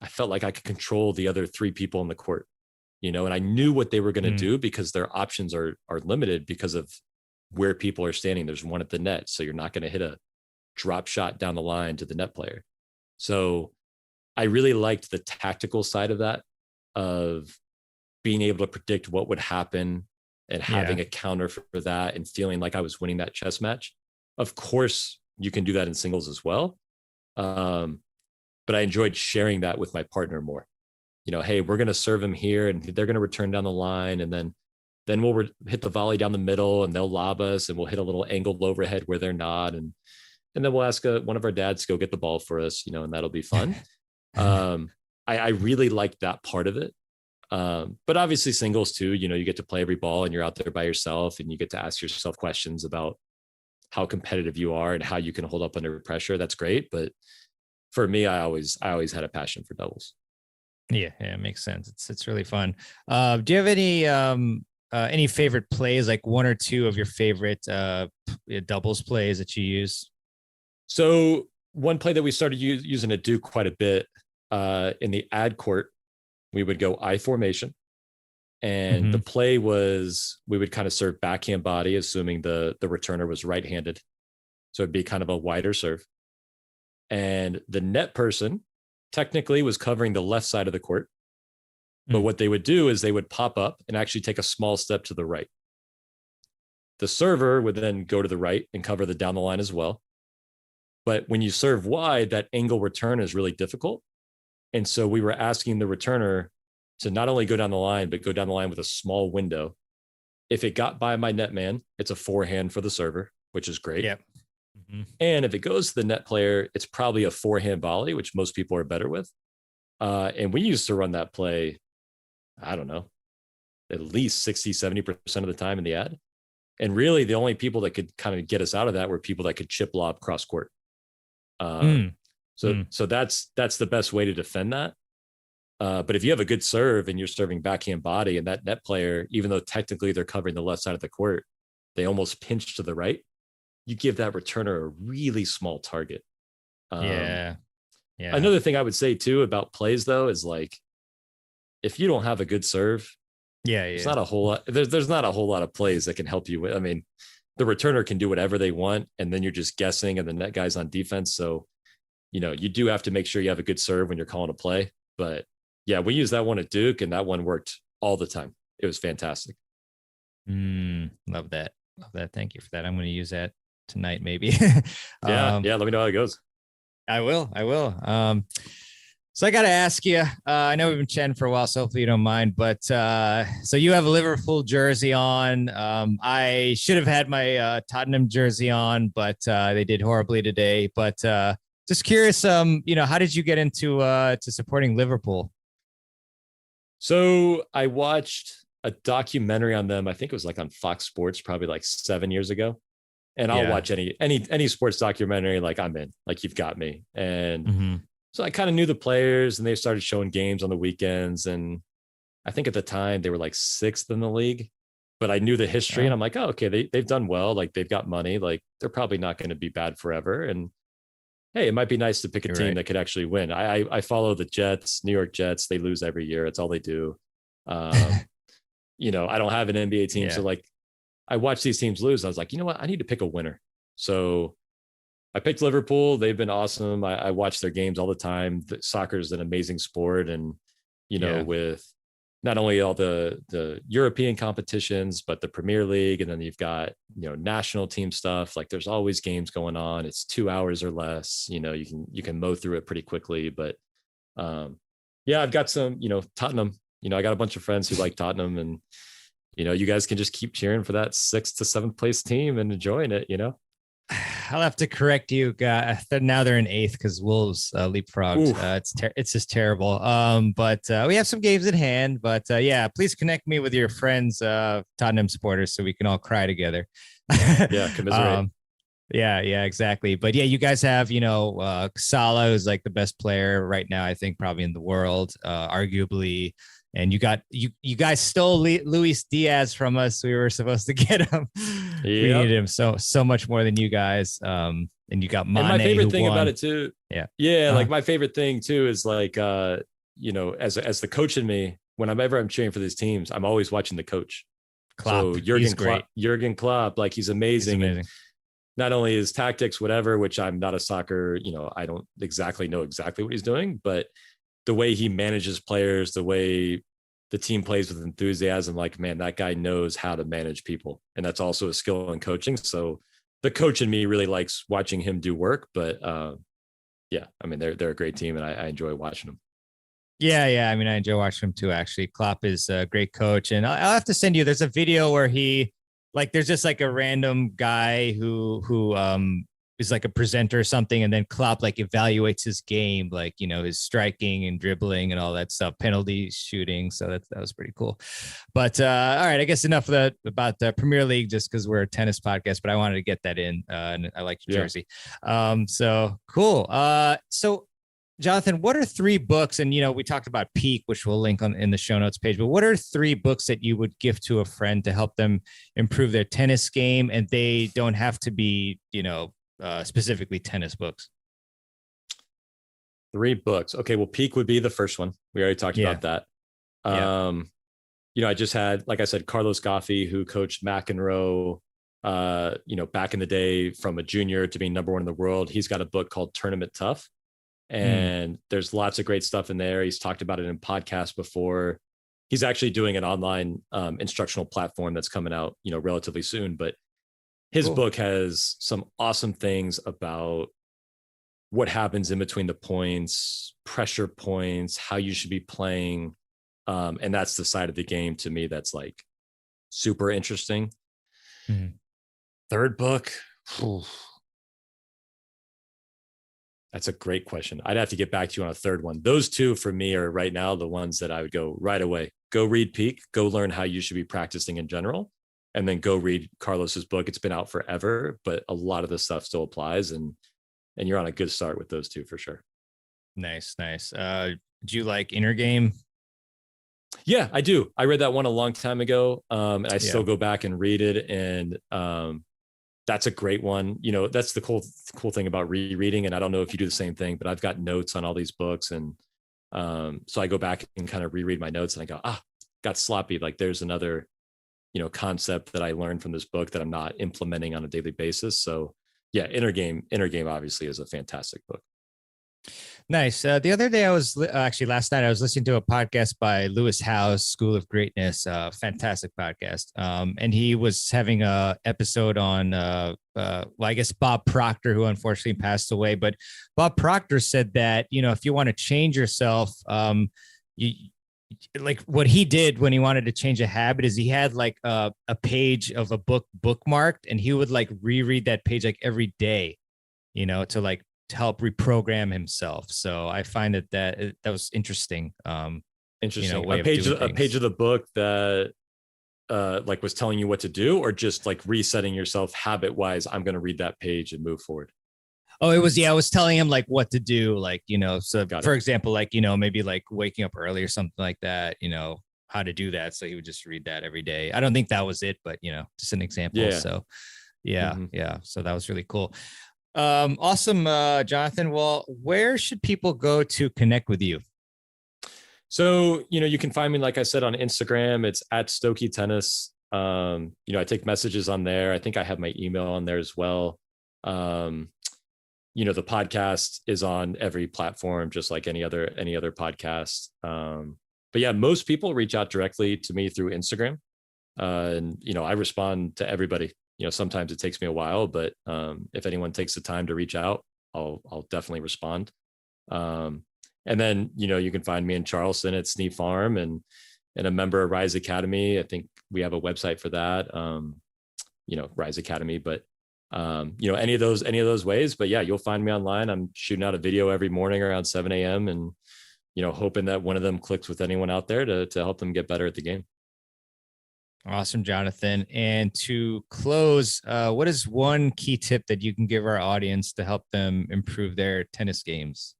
Speaker 2: felt like I could control the other 3 people in the court. You know, and I knew what they were going to do because their options are limited because of where people are standing. There's one at the net, so you're not going to hit a drop shot down the line to the net player. So I really liked the tactical side of that, of being able to predict what would happen and having a counter for that and feeling like I was winning that chess match. Of course, you can do that in singles as well. But I enjoyed sharing that with my partner more. You know, hey, we're going to serve them here and they're going to return down the line. And then we'll hit the volley down the middle and they'll lob us and we'll hit a little angled overhead where they're not. And then we'll ask one of our dads to go get the ball for us, you know, and that'll be fun. I really liked that part of it. But obviously singles too, you know, you get to play every ball and you're out there by yourself and you get to ask yourself questions about how competitive you are and how you can hold up under pressure. That's great. But for me, I always had a passion for doubles.
Speaker 3: Yeah, it makes sense. It's really fun. Do you have any any favorite plays, like one or two of your favorite doubles plays that you use?
Speaker 2: So one play that we started using at Duke quite a bit in the ad court, we would go I formation. And the play was, we would kind of serve backhand body, assuming the returner was right-handed. So it'd be kind of a wider serve. And the net person technically was covering the left side of the court. But what they would do is they would pop up and actually take a small step to the right. The server would then go to the right and cover the down the line as well. But when you serve wide, that angle return is really difficult. And so we were asking the returner to not only go down the line, but go down the line with a small window. If it got by my net man, it's a forehand for the server, which is great.
Speaker 3: Yep.
Speaker 2: And if it goes to the net player, it's probably a forehand volley, which most people are better with. And we used to run that play, I don't know, at least 60, 70% of the time in the ad. And really the only people that could kind of get us out of that were people that could chip lob cross court. So that's the best way to defend that. But if you have a good serve and you're serving backhand body, and that net player, even though technically they're covering the left side of the court, they almost pinch to the right, you give that returner a really small target.
Speaker 3: Yeah.
Speaker 2: Another thing I would say too about plays though is like, if you don't have a good serve, there's not a whole lot. There's not a whole lot of plays that can help you with. I mean, the returner can do whatever they want, and then you're just guessing, and the net guy's on defense. So, you do have to make sure you have a good serve when you're calling a play. But yeah, we used that one at Duke, and that one worked all the time. It was fantastic.
Speaker 3: Love that. Thank you for that. I'm going to use that tonight, maybe.
Speaker 2: Yeah. Let me know how it goes.
Speaker 3: I will. So I got to ask you, I know we've been chatting for a while, so hopefully you don't mind, but so you have a Liverpool jersey on. I should have had my Tottenham jersey on, but they did horribly today. But just curious, how did you get into to supporting Liverpool?
Speaker 2: So I watched a documentary on them. I think it was like on Fox Sports, probably like 7 years ago. And I'll watch any sports documentary. Like I'm in, like you've got me. And so I kind of knew the players, and they started showing games on the weekends. And I think at the time they were like 6th in the league, but I knew the history, and I'm like, oh, okay, they've done well. Like they've got money. Like they're probably not going to be bad forever. And hey, it might be nice to pick a team that could actually win. I follow the Jets, New York Jets. They lose every year. It's all they do. I don't have an NBA team. So like I watch these teams lose. I was like, you know what? I need to pick a winner. So I picked Liverpool. They've been awesome. I watch their games all the time. Soccer is an amazing sport. And, with not only all the European competitions, but the Premier League, and then you've got, national team stuff. Like there's always games going on. It's 2 hours or less, you can mow through it pretty quickly. But I've got some, Tottenham, I got a bunch of friends who like Tottenham, and, you guys can just keep cheering for that 6th to 7th place team and enjoying it,
Speaker 3: I'll have to correct you. Now they're in 8th because Wolves leapfrogged. It's just terrible. But we have some games at hand. But please connect me with your friends, Tottenham supporters, so we can all cry together.
Speaker 2: Commiserate.
Speaker 3: Yeah, exactly. But yeah, you guys have, Salah, who's like the best player right now, I think, probably in the world, arguably. And you guys stole Luis Diaz from us. We were supposed to get him. Yep. We needed him so much more than you guys. And you got Mane. And
Speaker 2: my favorite thing about it too.
Speaker 3: Yeah.
Speaker 2: Like my favorite thing too is like, as the coach in me, whenever I'm cheering for these teams, I'm always watching the coach.
Speaker 3: Klopp.
Speaker 2: So Jurgen Klopp, like he's amazing. Not only his tactics, whatever, which I'm not a soccer, I don't exactly know exactly what he's doing, but the way he manages players, the way the team plays with enthusiasm, like, man, that guy knows how to manage people. And that's also a skill in coaching. So the coach in me really likes watching him do work, but they're a great team, and I enjoy watching them.
Speaker 3: Yeah. I mean, I enjoy watching him too, actually. Klopp is a great coach. And I'll have to send you, there's a video where there's just like a random guy who is like a presenter or something, and then Klopp like evaluates his game, like his striking and dribbling and all that stuff, penalty shooting. So that was pretty cool. But all right, I guess enough of that about the Premier League, just because we're a tennis podcast. But I wanted to get that in, and I like your jersey. So cool. So Jonathan, what are 3 books? And, we talked about Peak, which we'll link on in the show notes page, but what are 3 books that you would give to a friend to help them improve their tennis game? And they don't have to be, specifically tennis books.
Speaker 2: 3 books. Okay. Well, Peak would be the first one. We already talked about that. I just had, like I said, Carlos Goffi, who coached McEnroe, back in the day from a junior to being number 1 in the world. He's got a book called Tournament Tough. And there's lots of great stuff in there. He's talked about it in podcasts before. He's actually doing an online instructional platform that's coming out, relatively soon. But his book has some awesome things about what happens in between the points, pressure points, how you should be playing. And that's the side of the game to me that's like super interesting. Mm-hmm. Third book. That's a great question. I'd have to get back to you on a third one. Those 2 for me are right now the ones that I would go right away. Go read Peak, go learn how you should be practicing in general, and then go read Carlos's book. It's been out forever, but a lot of the stuff still applies, and you're on a good start with those 2 for sure.
Speaker 3: Nice. Do you like Inner Game?
Speaker 2: Yeah, I do. I read that one a long time ago, and I still go back and read it, and that's a great one. That's the cool thing about rereading. And I don't know if you do the same thing, but I've got notes on all these books. And so I go back and kind of reread my notes and I go, got sloppy. Like there's another, concept that I learned from this book that I'm not implementing on a daily basis. So yeah, Inner Game obviously is a fantastic book.
Speaker 3: Nice. The other day last night, I was listening to a podcast by Lewis Howes, School of Greatness, fantastic podcast. And he was having a episode on, I guess Bob Proctor, who unfortunately passed away. But Bob Proctor said that, if you want to change yourself, like what he did when he wanted to change a habit is he had like a page of a book bookmarked, and he would like reread that page like every day, to help reprogram himself. So I find that was interesting.
Speaker 2: Interesting. A page of the book that like was telling you what to do, or just like resetting yourself habit wise. I'm going to read that page and move forward.
Speaker 3: Oh, it was, I was telling him like what to do. Like, so for example, like, maybe like waking up early or something like that, how to do that. So he would just read that every day. I don't think that was it, but just an example. Yeah. So yeah. So that was really cool. Awesome, Jonathan. Well, where should people go to connect with you?
Speaker 2: So, you can find me, like I said, on Instagram. It's @Stokke Tennis. I take messages on there. I think I have my email on there as well. The podcast is on every platform, just like any other podcast. But yeah, most people reach out directly to me through Instagram. And I respond to everybody. Sometimes it takes me a while, but if anyone takes the time to reach out, I'll definitely respond. And then, you can find me in Charleston at Sneap Farm and a member of Rise Academy. I think we have a website for that, Rise Academy, but any of those ways. But yeah, you'll find me online. I'm shooting out a video every morning around 7 a.m. and, hoping that one of them clicks with anyone out there to help them get better at the game.
Speaker 3: Awesome, Jonathan. And to close, what is one key tip that you can give our audience to help them improve their tennis games?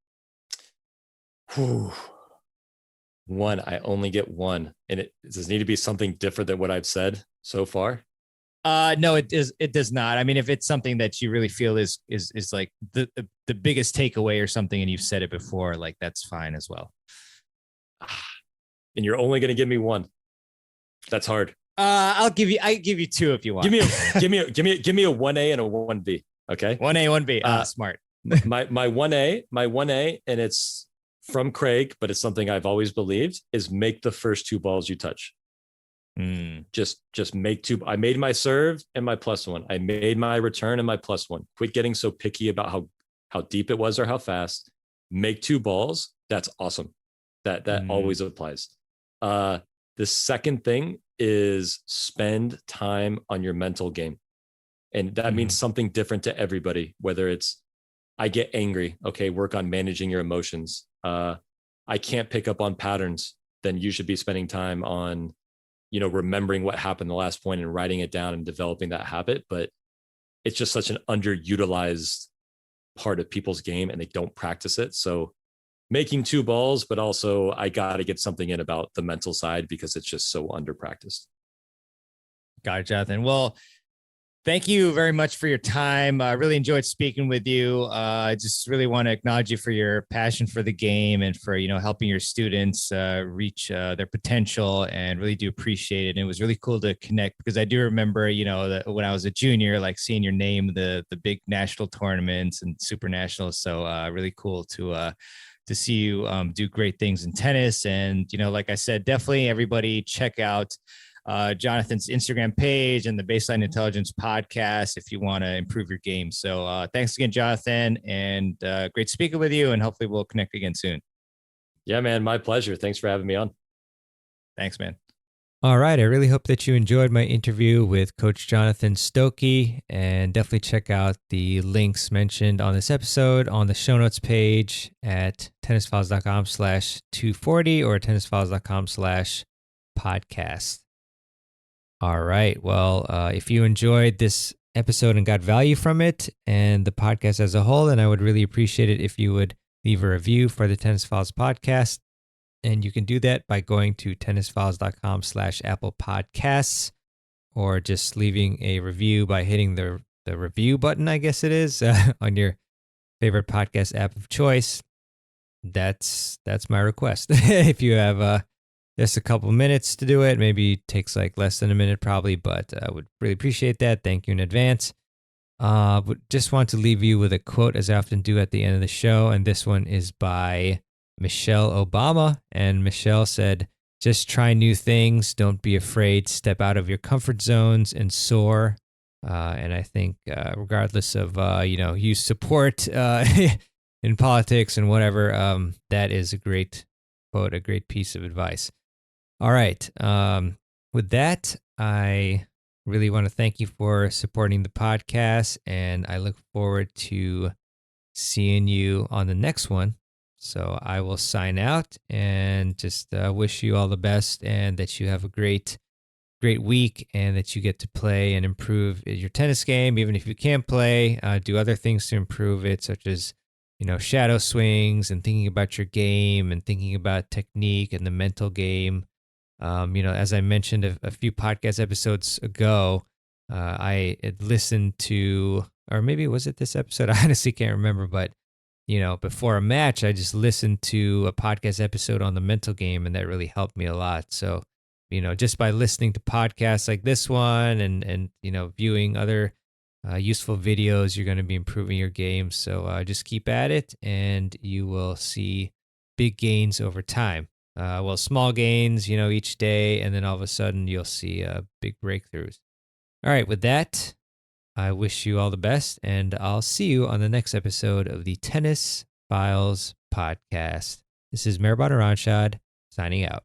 Speaker 2: One, I only get one, and it does need to be something different than what I've said so far.
Speaker 3: No, it does not. I mean, if it's something that you really feel is like the biggest takeaway or something, and you've said it before, like that's fine as well.
Speaker 2: And you're only going to give me one. That's hard.
Speaker 3: I give you 2 if you want.
Speaker 2: Give me a 1A and a 1B. Okay.
Speaker 3: 1A, 1B. Smart.
Speaker 2: my 1A, and it's from Craig, but it's something I've always believed, is make the first 2 balls you touch. Just make 2. I made my serve and my +1. I made my return and my +1. Quit getting so picky about how deep it was or how fast. Make 2 balls. That's awesome. That always applies. The second thing is spend time on your mental game. And that means something different to everybody, whether it's, I get angry. Okay. Work on managing your emotions. I can't pick up on patterns. Then you should be spending time on, remembering what happened the last point and writing it down and developing that habit. But it's just such an underutilized part of people's game and they don't practice it. So making 2 balls, but also I got to get something in about the mental side because it's just so under practiced.
Speaker 3: Got it, Jonathan. Well, thank you very much for your time. I really enjoyed speaking with you. I just really want to acknowledge you for your passion for the game and for, helping your students reach their potential, and really do appreciate it. And it was really cool to connect because I do remember, that when I was a junior, like seeing your name, the big national tournaments and super nationals. So really cool to see you do great things in tennis. And, like I said, definitely everybody check out Jonathan's Instagram page and the Baseline Intelligence podcast if you want to improve your game. So thanks again, Jonathan, and great speaking with you, and hopefully we'll connect again soon.
Speaker 2: Yeah, man, my pleasure. Thanks for having me on.
Speaker 3: Thanks, man.
Speaker 1: All right. I really hope that you enjoyed my interview with Coach Jonathan Stokke, and definitely check out the links mentioned on this episode on the show notes page at tennisfiles.com/240 or tennisfiles.com/podcast. All right. Well, if you enjoyed this episode and got value from it and the podcast as a whole, then I would really appreciate it if you would leave a review for the Tennis Files podcast. And you can do that by going to tennisfiles.com/Apple Podcasts, or just leaving a review by hitting the review button, I guess it is, on your favorite podcast app of choice. That's my request. If you have just a couple minutes to do it, maybe it takes like less than a minute probably, but I would really appreciate that. Thank you in advance. Just want to leave you with a quote, as I often do at the end of the show, and this one is by Michelle Obama, and Michelle said, "Just try new things. Don't be afraid. Step out of your comfort zones and soar." And I think regardless of, you support in politics and whatever, that is a great quote, a great piece of advice. All right. With that, I really want to thank you for supporting the podcast, and I look forward to seeing you on the next one. So I will sign out and just wish you all the best, and that you have a great week, and that you get to play and improve your tennis game. Even if you can't play, do other things to improve it, such as, shadow swings and thinking about your game and thinking about technique and the mental game. As I mentioned a few podcast episodes ago, I had listened to, or maybe was it this episode? I honestly can't remember, but before a match, I just listened to a podcast episode on the mental game, and that really helped me a lot. So, just by listening to podcasts like this one and viewing other useful videos, you're going to be improving your game. So just keep at it, and you will see big gains over time. Small gains, each day, and then all of a sudden you'll see big breakthroughs. All right, with that, I wish you all the best, and I'll see you on the next episode of the Tennis Files podcast. This is Mehrban Aranshad signing out.